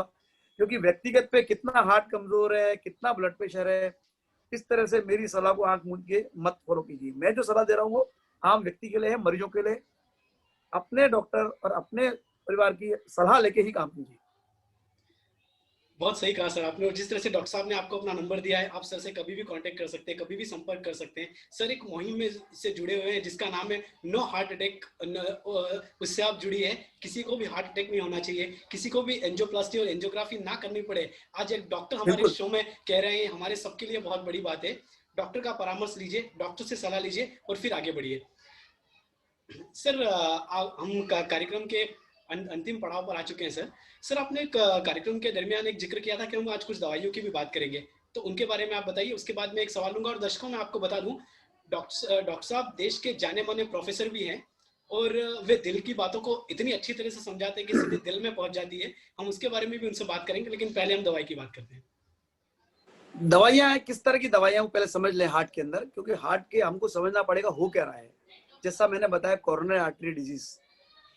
क्योंकि व्यक्तिगत पे कितना हार्ट कमजोर है, कितना ब्लड प्रेशर है, इस तरह से मेरी सलाह को आंख मूंद के मत फॉलो कीजिए। मैं जो सलाह दे रहा हूँ वो आम व्यक्ति के लिए है, मरीजों के लिए। अपने डॉक्टर और अपने परिवार की सलाह लेके ही काम कीजिए। बहुत सही कहा सर आपने। और जिस तरह से डॉक्टर साहब ने आपको अपना नंबर दिया है, आप सर से कभी भी कांटेक्ट कर सकते हैं, कभी भी संपर्क कर सकते हैं। सर एक मुहिम में से जुड़े हुए हैं जिसका नाम है नो हार्ट अटैक, उससे आप जुड़ी है। किसी को भी हार्ट अटैक नहीं होना चाहिए, किसी को भी एंजियोप्लास्टी और एंजियोग्राफी ना करनी पड़े। आज एक डॉक्टर हमारे बिल्कुल शो में कह रहे हैं, हमारे सबके लिए बहुत बड़ी बात है। डॉक्टर का परामर्श लीजिए, डॉक्टर से सलाह लीजिए और फिर आगे बढ़िए। सर हम कार्यक्रम के अंतिम पड़ाव पर आ चुके हैं सर। सर आपने कार्यक्रम के दरमियान एक जिक्र किया था कि हम आज कुछ दवाइयों की भी बात करेंगे, तो उनके बारे में आप बताइए। उसके बाद मैं एक सवाल लूंगा। और दर्शकों में आपको बता दूं, डॉक्टर साहब देश के जाने माने प्रोफेसर भी हैं और वे दिल की बातों को इतनी अच्छी तरह से समझाते हैं कि सीधे दिल में पहुंच जाती है। हम उसके बारे में भी उनसे बात करेंगे, लेकिन पहले हम दवाई की बात करते हैं। दवाइयां किस तरह की दवाइयां पहले समझ लें हार्ट के अंदर, क्योंकि हार्ट के हमको समझना पड़ेगा हो क्या रहा है। जैसा मैंने बताया, कोरोनरी आर्टरी डिजीज,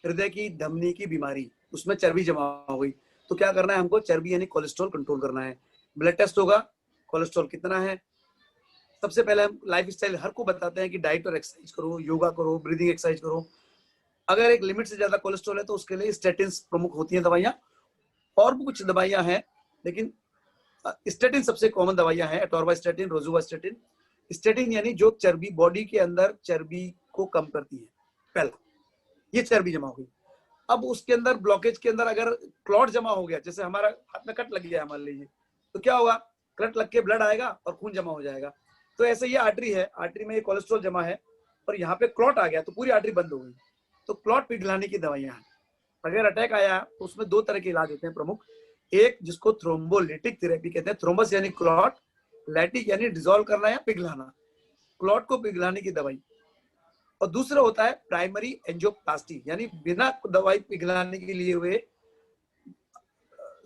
हृदय की धमनी की बीमारी, उसमें चर्बी जमा हो गई। तो क्या करना है हमको? चर्बी यानी कोलेस्ट्रॉल कंट्रोल करना है। ब्लड टेस्ट होगा, कोलेस्ट्रॉल कितना है। सबसे पहले हम लाइफ स्टाइल हर को बताते हैं कि डाइट और एक्सरसाइज करो, योगा करो, ब्रीदिंग एक्सरसाइज करो। अगर एक लिमिट से ज्यादा कोलेस्ट्रॉल है तो उसके लिए स्टेटिन प्रमुख होती हैं दवाइयां। और भी कुछ दवाइयां हैं, लेकिन स्टेटिन सबसे कॉमन दवाइयां हैं। एटोर्वास्टेटिन, रोजुवास्टेटिन। स्टेटिन यानी जो चर्बी, बॉडी के अंदर चर्बी को कम करती है। पहला, ये चर्बी जमा हो गई। अब उसके अंदर ब्लॉकेज के अंदर अगर क्लॉट जमा हो गया, जैसे हमारा हाथ में कट लग गया मान लीजिए, तो क्या होगा? कट लग के ब्लड आएगा और खून जमा हो जाएगा। तो ऐसे ये आर्टरी है, आर्टरी में ये कोलेस्ट्रॉल जमा है और यहाँ पे क्लॉट आ गया तो पूरी आर्टरी बंद हो गई। तो क्लॉट पिघलाने की दवाइयां हैं। अगर अटैक आया तो उसमें दो तरह के इलाज होते हैं प्रमुख। एक जिसको थ्रोम्बोलिटिक थेरेपी कहते हैं, थ्रोम्बस यानी क्लॉट, लैटिक यानी डिसॉल्व करना या पिघलाना, क्लॉट को पिघलाने की दवाई। और दूसरा होता है प्राइमरी एंजियोप्लास्टी, यानी बिना दवाई पिघलाने के लिए हुए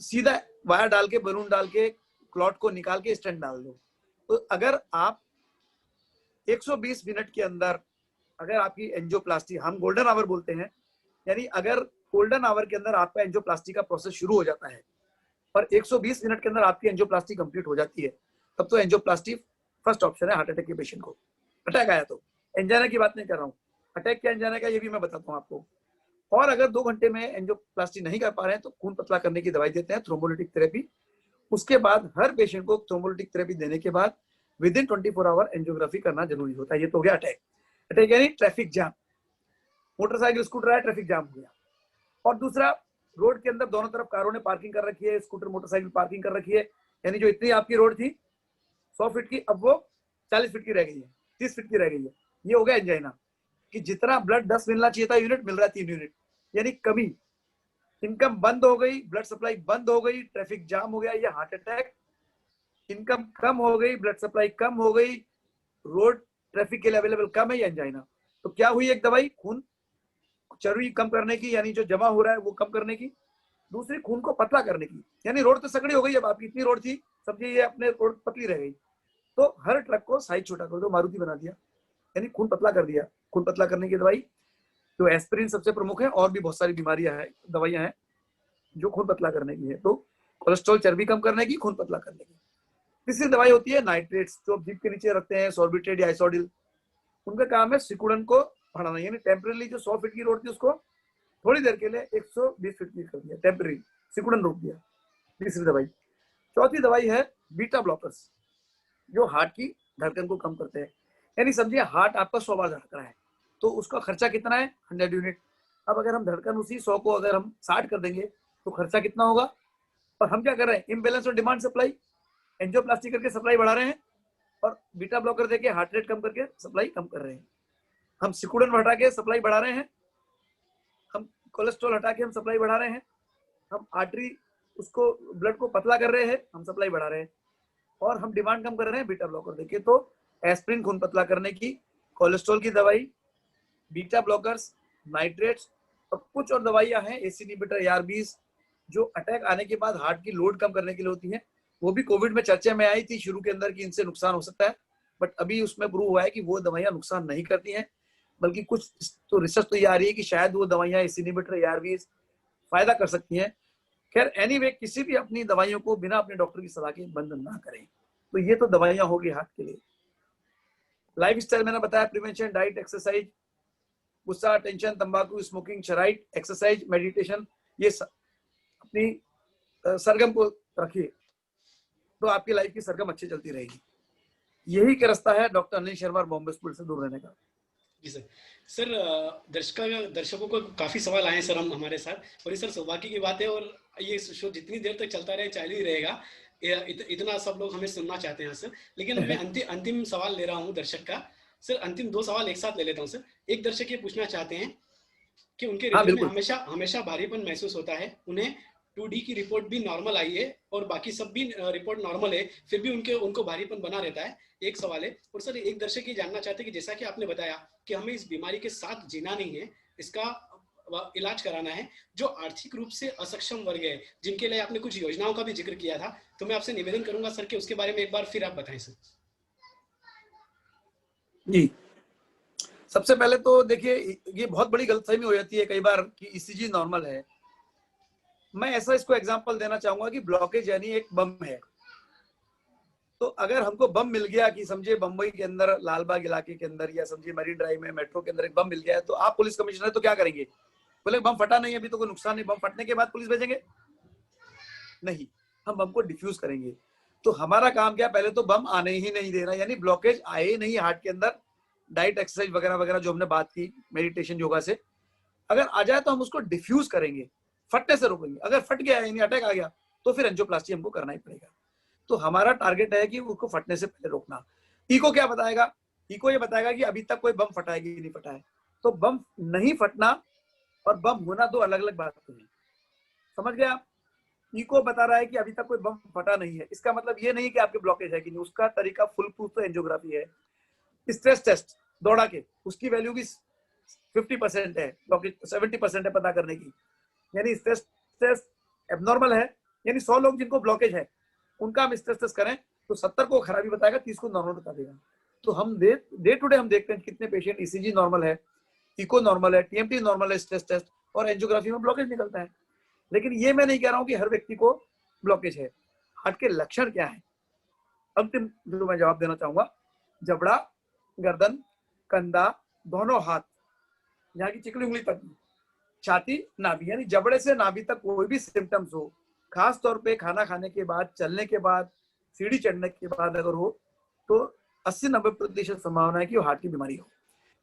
सीधा वायर डाल के, बलून डाल के क्लॉट को निकाल के स्टेंट डाल दो। तो अगर आप 120 मिनट के अंदर, अगर आपकी एंजियोप्लास्टी, हम गोल्डन आवर बोलते हैं, यानी अगर गोल्डन आवर के अंदर आपका एंजियोप्लास्टी का प्रोसेस शुरू हो जाता है और 120 मिनट के अंदर आपकी एंजियोप्लास्टी कंप्लीट हो जाती है, तब तो एंजियोप्लास्टी फर्स्ट ऑप्शन है हार्ट अटैक के पेशेंट को। अटैक आया तो, एंजाइना की बात नहीं कर रहा हूँ, अटैक क्या एंजाइना का ये भी मैं बताता हूँ आपको। और अगर 2 घंटे में एंजियोप्लास्टी नहीं कर पा रहे हैं तो खून पतला करने की दवाई देते हैं, थ्रोम्बोलिटिक थेरेपी। उसके बाद हर पेशेंट को थ्रोम्बोलिटिक थेरेपी देने के बाद विद इन 24 आवर एंजियोग्राफी करना जरूरी होता है। ये तो हो गया अटैक। अटैक यानी ट्रैफिक जाम, मोटरसाइकिल स्कूटर आया, ट्रैफिक जाम हो गया। और दूसरा, रोड के अंदर दोनों तरफ कारों ने पार्किंग कर रखी है, स्कूटर मोटरसाइकिल पार्किंग कर रखी है, यानी जो इतनी आपकी रोड थी 100 फीट की, अब वो 40 फीट की रह गई है, 30 फीट की रह गई है। ये हो गया एंजाइना, कि जितना ब्लड 10 मिलना चाहिए था यूनिट, मिल रहा है 3 यूनिट, यानी कमी। इनकम बंद हो गई, ब्लड सप्लाई बंद हो गई, ट्रैफिक जाम हो गया, ये हार्ट अटैक। इनकम कम हो गई, ब्लड सप्लाई कम हो गई, रोड ट्रैफिक के लिए अवेलेबल कम है, ये एंजाइना। तो क्या हुई? एक दवाई खून चर्बी कम करने की, यानी जो जमा हो रहा है वो कम करने की। दूसरी खून को पतला करने की, यानी रोड तो सकड़ी हो गई, अब आपकी इतनी रोड थी, समझिए ये अपने रोड पतली रह गई, तो हर ट्रक को साइज छोटा कर दो, मारुति बना दिया, यानी खून पतला कर दिया। खून पतला करने की दवाई तो एस्पिरिन सबसे प्रमुख है, और भी बहुत सारी बीमारियां हैं, दवाइयां हैं जो खून पतला करने की है। तो कोलेस्ट्रॉल चर्बी कम करने की, खून पतला करने की। तीसरी दवाई होती है नाइट्रेट्स, जो जीभ के नीचे रखते हैं, सॉर्बिट्रेट या आइसोडिल। उनका काम है सिकुड़न को बढ़ाना, यानी टेम्परेली जो 100 फीट की रोड थी उसको थोड़ी देर के लिए 120 फीट की कर दिया, टेम्परेरी सिकुड़न रोक दिया। तीसरी दवाई। चौथी दवाई है बीटा ब्लॉकर्स, जो हार्ट की धड़कन को कम करते हैं। यानी समझिए हार्ट आपका 100 बार धड़क रहा है, तो उसका खर्चा कितना है? 100 यूनिट। अब अगर हम धड़कन उसी 100 को अगर हम 60 कर देंगे तो खर्चा कितना होगा? और हम क्या कर रहे हैं? इम्बेलेंस और डिमांड सप्लाई, एंजियोप्लास्टी करके सप्लाई बढ़ा रहे हैं और बीटा ब्लॉकर देके हार्ट रेट कम करके सप्लाई कम कर रहे हैं। हम सिकुड़न हटा के सप्लाई बढ़ा रहे हैं, हम कोलेस्ट्रॉल हटा के हम सप्लाई बढ़ा रहे हैं, हम आर्टरी उसको ब्लड को पतला कर रहे हैं, हम सप्लाई बढ़ा रहे हैं, और हम डिमांड कम कर रहे हैं बीटा ब्लॉकर देके। तो एस्पिरिन खून पतला करने की, कोलेस्ट्रॉल की दवाई, बीटा ब्लॉकर्स, नाइट्रेट्स, और कुछ और दवाइयां हैं एसी इनहिबिटर, ARBs, जो अटैक आने के बाद हार्ट की लोड कम करने के लिए होती है। वो भी कोविड में चर्चा में आई थी शुरू के अंदर कि इनसे नुकसान हो सकता है, बट अभी उसमें प्रूव हुआ है कि वो दवाइयां नुकसान नहीं करती हैं, बल्कि कुछ तो रिसर्च तो ये आ रही है कि शायद वो दवाइयां एसी इनहिबिटर, ARBs फायदा कर सकती हैं। खैर एनीवे, किसी भी अपनी दवाइयों को बिना अपने डॉक्टर की सलाह के बंद ना करें। तो ये तो दवाइयां होगी हार्ट के लिए। लाइफ स्टाइल मैंने बताया, प्रिवेंशन, डाइट, एक्सरसाइज, गुस्सा, टेंशन, तंबाकू, स्मोकिंग, शराइट, एक्सरसाइज, मेडिटेशन, ये अपनी सरगम को रखिए, तो आपकी लाइफ की सरगम अच्छी चलती रहेगी। यही का रास्ता है डॉक्टर अनिल शर्मा और बॉम्बे स्कूल से दूर रहने का। जी सर। सर दर्शकों को काफ़ी सवाल आए हैं सर हम हमारे साथ, और ये सर सौभाग्य की बात है, और ये शो जितनी देर तक चलता रहे चालू ही रहेगा। इतना सब लोग हमें सुनना चाहते हैं सर। लेकिन मैं अंतिम सवाल ले रहा हूँ दर्शक का। सर अंतिम 2 सवाल एक साथ ले लेता हूँ सर। एक दर्शक ये पूछना चाहते हैं कि उनके हाँ हृदय में बिल्कुल। हमेशा हमेशा भारीपन महसूस होता है। उन्हें 2D की रिपोर्ट भी नॉर्मल आई है और बाकी सब भी रिपोर्ट नॉर्मल है, फिर भी उनको भारीपन बना रहता है। एक सवाल है। और सर एक दर्शक ये जानना चाहते हैं कि जैसा कि आपने बताया कि हमें इस बीमारी के साथ जीना नहीं है, इसका इलाज कराना है। जो आर्थिक रूप से असक्षम वर्ग है, जिनके लिए आपने कुछ योजनाओं का भी जिक्र किया था, तो मैं आपसे निवेदन करूंगा सर कि उसके बारे में एक बार फिर आप बताएं सर। जी, सबसे पहले तो देखिए, ये बहुत बड़ी गलतफहमी हो जाती है कई बार कि ईसीजी नॉर्मल है। मैं ऐसा इसको एग्जांपल देना चाहूंगा कि ब्लॉकेज यानी एक बम है। तो अगर हमको बम मिल गया, कि समझिए बम्बई के अंदर लालबाग इलाके के अंदर, या समझिए मरीन ड्राइव में मेट्रो के अंदर एक बम मिल गया है, तो आप पुलिस कमिश्नर तो क्या करेंगे? बोले बम फटा नहीं, अभी तो कोई नुकसान नहीं, बम फटने के बाद पुलिस भेजेंगे? नहीं, हम बम को डिफ्यूज करेंगे। तो हमारा काम क्या, पहले तो बम आने ही नहीं देना, यानी ब्लॉकेज आए नहीं हार्ट के अंदर। डाइट, एक्सरसाइज वगैरह वगैरह जो हमने बात की, मेडिटेशन, योगा से अगर आ जाए तो हम उसको डिफ्यूज करेंगे, फटने से रोकेंगे। अगर फट गया यानी अटैक आ गया, तो फिर एंजियोप्लास्टी हमको करना ही पड़ेगा। तो हमारा टारगेट है कि उसको फटने से पहले रोकना। इको क्या बताएगा? इको ये बताएगा कि अभी तक कोई बम फटा है कि नहीं फटा है। तो बम नहीं फटना और बम होना दो अलग अलग बातें हैं, समझ गए आप? इको बता रहा है कि अभी तक कोई बम फटा नहीं है, इसका मतलब ये नहीं कि आपके ब्लॉकेज है कि नहीं। उसका तरीका फुल प्रूफ तो एंजियोग्राफी है। स्ट्रेस टेस्ट दौड़ा के उसकी वैल्यू भी 50% है, ब्लॉकेज 70% है पता करने की। यानी स्ट्रेस टेस्ट एबनॉर्मल है, यानी 100 लोग जिनको ब्लॉकेज है उनका हम स्ट्रेस टेस्ट करें तो 70 को खराबी बताएगा, 30 को नॉर्मल बता देगा। तो हम डे टू डे हम देखते हैं कितने पेशेंट ईसीजी नॉर्मल है, इको नॉर्मल है, टीएमटी नॉर्मल है, स्ट्रेस टेस्ट और एंजियोग्राफी में ब्लॉकेज निकलता है। लेकिन ये मैं नहीं कह रहा हूं कि हर व्यक्ति को ब्लॉकेज है। हार्ट के लक्षण क्या है? अंतिम जो मैं जवाब देना चाहूंगा, जबड़ा, गर्दन, कंधा, दोनों हाथ, यहाँ की चिकनी उंगली तक, छाती, नाभि, यानी जबड़े से नाभि तक कोई भी सिम्टम्स हो, खास तौर पे खाना खाने के बाद, चलने के बाद, सीढ़ी चढ़ने के बाद अगर हो, तो 80-90% संभावना है कि वो हार्ट की बीमारी हो।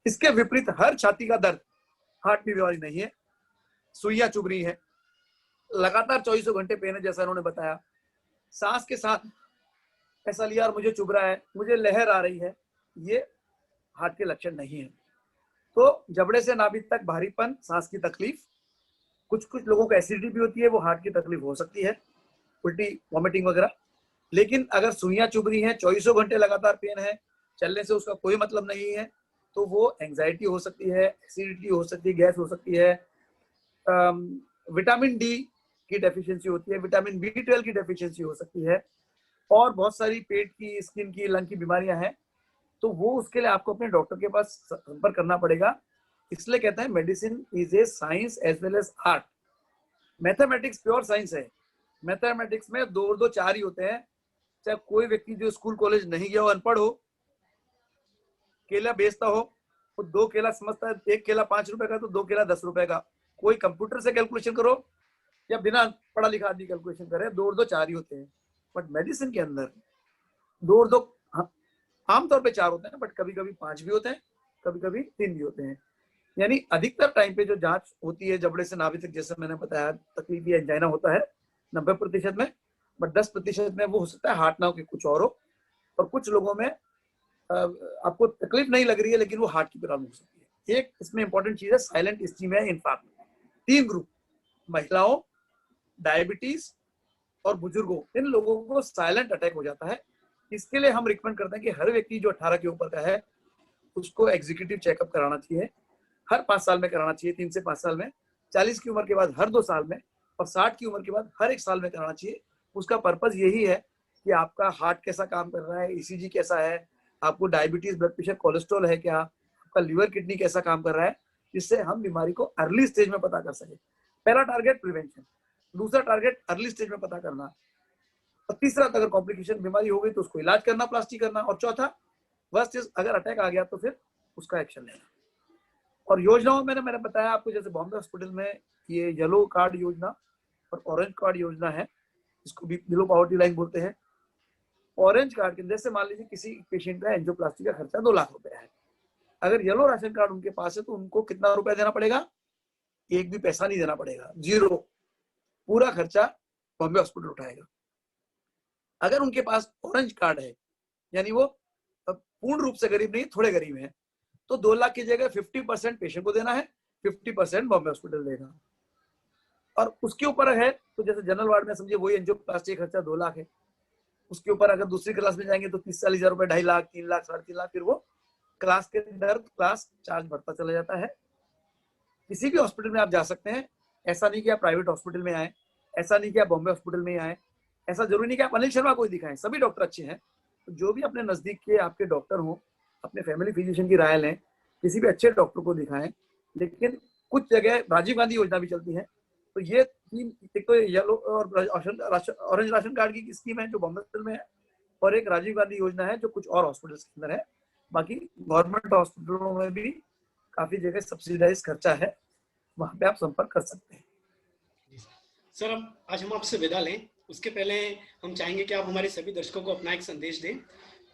इसके विपरीत हर छाती का दर्द हार्ट की बीमारी नहीं है। सुइयां चुभ रही है, लगातार 24 घंटे पेन है जैसा उन्होंने बताया, सांस के साथ ऐसा लिया और मुझे चुभ रहा है, मुझे लहर आ रही है, ये हार्ट के लक्षण नहीं है। तो जबड़े से नाभि तक भारीपन, सांस की तकलीफ, कुछ कुछ लोगों को एसिडिटी भी होती है, वो हार्ट की तकलीफ हो सकती है, उल्टी, वॉमिटिंग वगैरह। लेकिन अगर सुइयां चुभ रही हैं, 24 घंटे लगातार पेन है, चलने से उसका कोई मतलब नहीं है, तो वो एंजाइटी हो सकती है, एसिडिटी हो सकती है, गैस हो सकती है, विटामिन डी की डेफिशिएंसी होती है, विटामिन B12 की डेफिशिएंसी हो सकती है, और बहुत सारी पेट की, स्किन की, लंग की बीमारियां हैं। तो वो उसके लिए आपको अपने डॉक्टर के पास संपर्क करना पड़ेगा। इसलिए कहते हैं medicine is a science as well as art. Mathematics pure science है। मैथमेटिक्स में 2 और 2 4 ही होते हैं। चाहे कोई व्यक्ति जो स्कूल कॉलेज नहीं गया हो, अनपढ़ हो, केला बेचता हो, वो 2 केला समझता है, 1 केला 5 रुपए का तो 2 केला 10 रुपए का। कोई कंप्यूटर से कैलकुलेशन करो या बिना पढ़ा लिखा आदमी कैलकुलेशन करे, 2 और 2 4 ही होते हैं। बट मेडिसिन के अंदर 2 और 2 आमतौर पे 4 होते हैं, बट कभी कभी 5 भी होते हैं, कभी कभी 3 भी होते हैं। यानी अधिकतर टाइम पे जो जांच होती है जबड़े से नाभि तक, जैसे मैंने बताया, तकलीफ या एंजाइना होता है 90% में, बट 10% में वो हो सकता है हार्ट ना हो के कुछ और हो। और कुछ लोगों में आपको तकलीफ नहीं लग रही है लेकिन वो हार्ट की प्रॉब्लम हो सकती है। एक इसमें इंपॉर्टेंट चीज है साइलेंट इस्कीमिया इन्फार्क्ट। 3 ग्रुप, महिलाओं, डायबिटीज और बुजुर्गों, इन लोगों को साइलेंट अटैक हो जाता है। इसके लिए हम रिकमेंड करते हैं कि हर व्यक्ति जो 18 के ऊपर का है उसको एग्जीक्यूटिव चेकअप कराना चाहिए, हर 5 साल में कराना चाहिए, 3 से 5 साल में, 40 की उम्र के बाद हर 2 साल में, और 60 की उम्र के बाद हर 1 साल में कराना चाहिए। उसका पर्पज यही है कि आपका हार्ट कैसा काम कर रहा है, ईसीजी कैसा है, आपको डायबिटीज, ब्लड प्रेशर, कोलेस्ट्रॉल है क्या, आपका लीवर, किडनी कैसा काम कर रहा है, जिससे हम बीमारी को अर्ली स्टेज में पता कर सके। पहला टारगेट प्रिवेंशन, दूसरा टारगेट अर्ली स्टेज में पता करना, और तीसरा अगर कॉम्प्लिकेशन बीमारी हो गई तो उसको इलाज करना, प्लास्टिक करना, और चौथा वर्स्ट इज अगर अटैक आ गया तो फिर उसका एक्शन लेना। और योजनाओं में मैंने बताया आपको, जैसे बॉम्बे हॉस्पिटल में ये येलो कार्ड योजना और ऑरेंज कार्ड योजना है, इसको भी बिलो पॉवर्टी लाइन बोलते हैं। ऑरेंज कार्ड के अंदर से मान लीजिए किसी पेशेंट का एंजियोप्लास्टी का खर्चा 2 लाख रुपए है, अगर येलो राशन कार्ड उनके पास है तो उनको कितना रुपया देना पड़ेगा? एक भी पैसा नहीं देना पड़ेगा, 0, पूरा खर्चा बॉम्बे हॉस्पिटल उठाएगा। अगर उनके पास ऑरेंज कार्ड है, यानी वो पूर्ण रूप से गरीब नहीं, थोड़े गरीब हैं, तो 2 लाख की जगह 50% पेशेंट को देना है, 50% बॉम्बे हॉस्पिटल देगा। और उसके ऊपर है तो जैसे जनरल वार्ड में समझिए वही एंजियोप्लास्टी खर्चा 2 लाख है, उसके ऊपर अगर दूसरी क्लास में जाएंगे तो 30-40 हजार रुपए, 2.5 लाख, 3 लाख, 3.5 लाख, फिर वो क्लास के अंदर क्लास चार्ज बढ़ता चला जाता है। किसी भी हॉस्पिटल में आप जा सकते हैं, ऐसा नहीं कि आप प्राइवेट हॉस्पिटल में आए, ऐसा नहीं कि आप बॉम्बे हॉस्पिटल में आए, ऐसा जरूरी नहीं कि आप अनिल शर्मा को ही दिखाएं, सभी डॉक्टर अच्छे हैं। तो जो भी अपने नजदीक के आपके डॉक्टर हो, अपने फैमिली फिजिशियन की राय लें, किसी भी अच्छे डॉक्टर को दिखाएं। लेकिन कुछ जगह राजीव गांधी योजना भी चलती है, तो ये 3, एक तो येलो और ऑरेंज राशन कार्ड की स्कीम है जो बॉम्बे हॉस्पिटल में है, और एक राजीव गांधी योजना है जो कुछ और हॉस्पिटल्स के अंदर है। बाकी गवर्नमेंट हॉस्पिटलों में भी काफी जगह सब्सिडाइज खर्चा है, वहां पे आप संपर्क कर सकते हैं। सर, अब आज हम आपसे विदा लें, उसके पहले हम चाहेंगे कि आप हमारे सभी दर्शकों को अपना एक संदेश दें।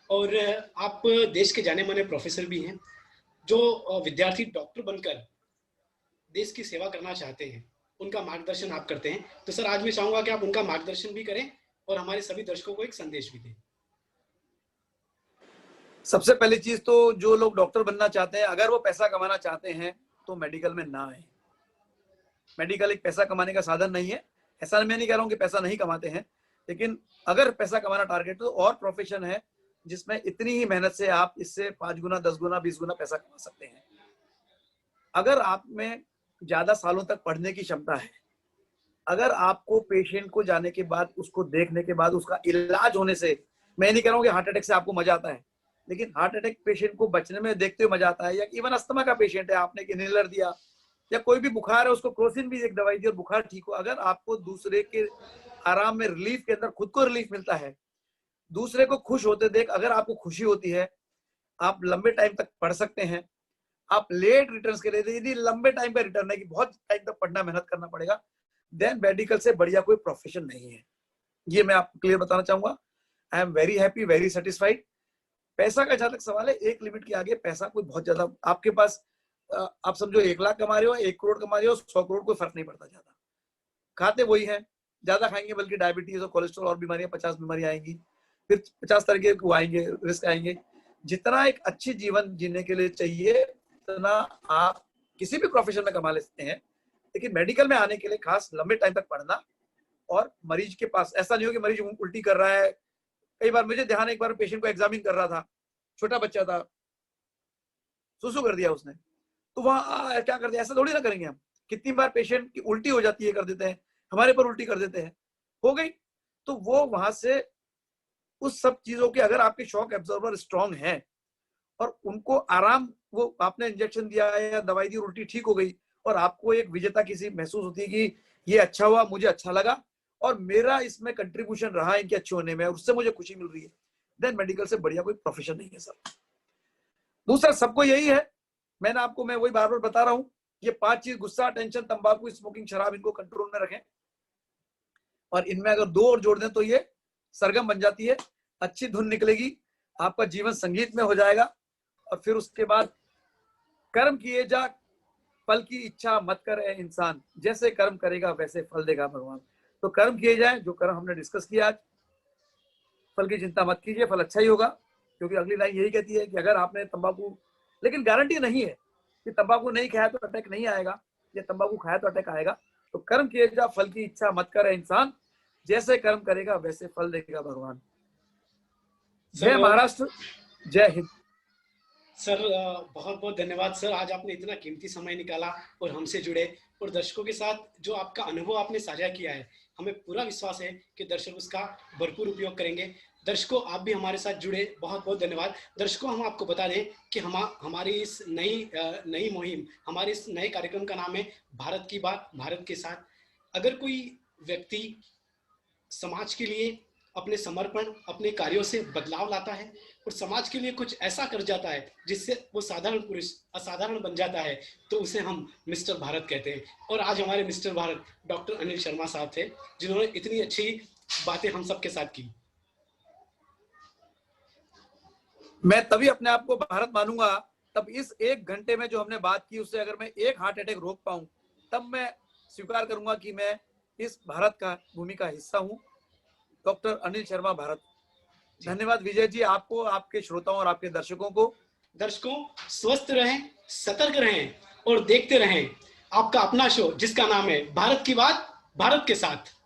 और आप देश के जाने माने प्रोफेसर भी हैं, जो विद्यार्थी डॉक्टर बनकर देश की सेवा करना चाहते हैं, उनका मार्गदर्शन आप करते हैं। तो सर, आज मैं चाहूंगा कि आप उनका मार्गदर्शन भी करें और हमारे सभी दर्शकों को एक संदेश भी दें। सबसे पहली चीज तो जो लोग डॉक्टर बनना चाहते हैं, अगर वो पैसा कमाना चाहते हैं तो मेडिकल में ना आए। मेडिकल एक पैसा कमाने का साधन नहीं है। ऐसा मैं नहीं कह रहा हूँ कि पैसा नहीं कमाते हैं, लेकिन अगर पैसा कमाना टारगेट तो और प्रोफेशन है जिसमें इतनी ही मेहनत से आप इससे 5 गुना, 10 गुना, 20 गुना पैसा कमा सकते हैं। अगर आप में ज्यादा सालों तक पढ़ने की क्षमता है, अगर आपको पेशेंट को जाने के बाद, उसको देखने के बाद, उसका इलाज होने से, मैं नहीं कह रहा हूँ कि हार्ट अटैक से आपको मजा आता है, लेकिन हार्ट अटैक पेशेंट को बचने में देखते हुए मजा आता है। या इवन अस्थमा का पेशेंट है, आपने इनहेलर दिया, या कोई भी बुखार है, उसको क्रोसिन भी एक दवाई दी और बुखार ठीक हो। अगर आपको दूसरे के आराम में, रिलीफ के अंदर खुद को रिलीफ मिलता है, दूसरे को खुश होते देख अगर आपको खुशी होती है, आप लंबे टाइम तक पढ़ सकते हैं। आप लेट रिटर्न के लिए, यदि लंबे टाइम का रिटर्न है कि बहुत टाइम तक पढ़ना, मेहनत करना पड़ेगा, देन मेडिकल से बढ़िया कोई प्रोफेशन नहीं है। ये मैं आपको क्लियर बताना चाहूंगा। I am very happy, very satisfied. पैसा का जहां तक सवाल है, एक लिमिट के आगे पैसा कोई बहुत ज्यादा आपके पास, आप समझो 1 लाख कमा रहे हो, 1 करोड़ कमा रहे हो, 100 करोड़ कोई फर्क नहीं पड़ता ज्यादा। खाते वही है, ज्यादा खाएंगे बल्कि डायबिटीज और कोलेस्ट्रॉल और बीमारियां, 50 बीमारियां आएंगी, फिर 50 तरह के वो आएंगे, रिस्क आएंगे। जितना एक अच्छी जीवन जीने के लिए चाहिए, उतना आप किसी भी प्रोफेशन में कमा लेते हैं, लेकिन मेडिकल में आने के लिए खास लंबे टाइम तक पढ़ना, और मरीज के पास ऐसा नहीं हो कि मरीज उल्टी कर रहा है। कई बार मुझे ध्यान, एक बार पेशेंट को एग्जामिन कर रहा था, छोटा बच्चा था, सुसु कर दिया उसने, तो वहां क्या कर दिया, ऐसा थोड़ी ना करेंगे हम। कितनी बार पेशेंट की उल्टी हो जाती है, कर देते हैं, हमारे पर उल्टी कर देते हैं, हो गई। तो वो वहां से उस सब चीजों के, अगर आपके शॉक एब्जॉर्बर स्ट्रांग है और उनको आराम, वो आपने इंजेक्शन दिया है या दवाई दी, उल्टी ठीक हो गई, और आपको एक विजेता किसी महसूस होती है कि ये अच्छा हुआ, मुझे अच्छा लगा और मेरा इसमें कंट्रीब्यूशन रहा इनके अच्छे होने में, उससे मुझे खुशी मिल रही है, देन मेडिकल से बढ़िया कोई प्रोफेशन नहीं है सर। दूसरा, सबको यही है, मैं वही बार बार बता रहा हूं, ये 5 चीज, गुस्सा, टेंशन, तंबाकू, स्मोकिंग, शराब, इनको कंट्रोल में रखें। और इनमें अगर 2 और जोड़ दें तो ये सरगम बन जाती है, अच्छी धुन निकलेगी, आपका जीवन संगीत में हो जाएगा। और फिर उसके बाद, कर्म किए जा, फल की इच्छा मत कर ए इंसान, जैसे कर्म करेगा वैसे फल देगा भगवान। तो कर्म किए जाए, जो कर्म हमने डिस्कस किया आज। फल की चिंता मत कीजिए, फल अच्छा ही होगा, क्योंकि अगली लाइन यही कहती है कि अगर आपने तंबाकू, लेकिन गारंटी नहीं है कि तंबाकू नहीं खाया तो अटैक नहीं आएगा, या तंबाकू खाया तो अटैक आएगा। तो कर्म किए जा, फल की इच्छा मत करे इंसान, जैसे कर्म करेगा वैसे फल देगा भगवान। जय महाराष्ट्र, जय हिंद। सर, बहुत बहुत धन्यवाद सर, आज आपने इतना कीमती समय निकाला और हमसे जुड़े, और दर्शकों के साथ जो आपका अनुभव आपने साझा किया है, हमें पूरा विश्वास है कि दर्शक उसका भरपूर उपयोग करेंगे। दर्शकों, आप भी हमारे साथ जुड़े, बहुत बहुत धन्यवाद। दर्शकों, हम आपको बता दें कि हमारी इस नई मुहिम, हमारे इस नए कार्यक्रम का नाम है भारत की बात, भारत के साथ। अगर कोई व्यक्ति समाज के लिए अपने समर्पण, अपने कार्यों से बदलाव लाता है और समाज के लिए कुछ ऐसा कर जाता है जिससे वो साधारण पुरुष असाधारण बन जाता है, तो उसे हम मिस्टर भारत कहते हैं। और आज हमारे मिस्टर भारत डॉक्टर अनिल शर्मा साहब थे, जिन्होंने इतनी अच्छी बातें हम सबके साथ की। मैं तभी अपने आप को भारत मानूंगा तब इस 1 घंटे में जो हमने बात की उससे अगर मैं एक हार्ट अटैक रोक पाऊं, तब मैं स्वीकार करूंगा कि मैं इस भारत का भूमि का हिस्सा हूं। डॉक्टर अनिल शर्मा भारत। धन्यवाद विजय जी, आपको, आपके श्रोताओं और आपके दर्शकों को। दर्शकों, स्वस्थ रहें, सतर्क रहें और देखते रहें आपका अपना शो जिसका नाम है भारत की बात भारत के साथ।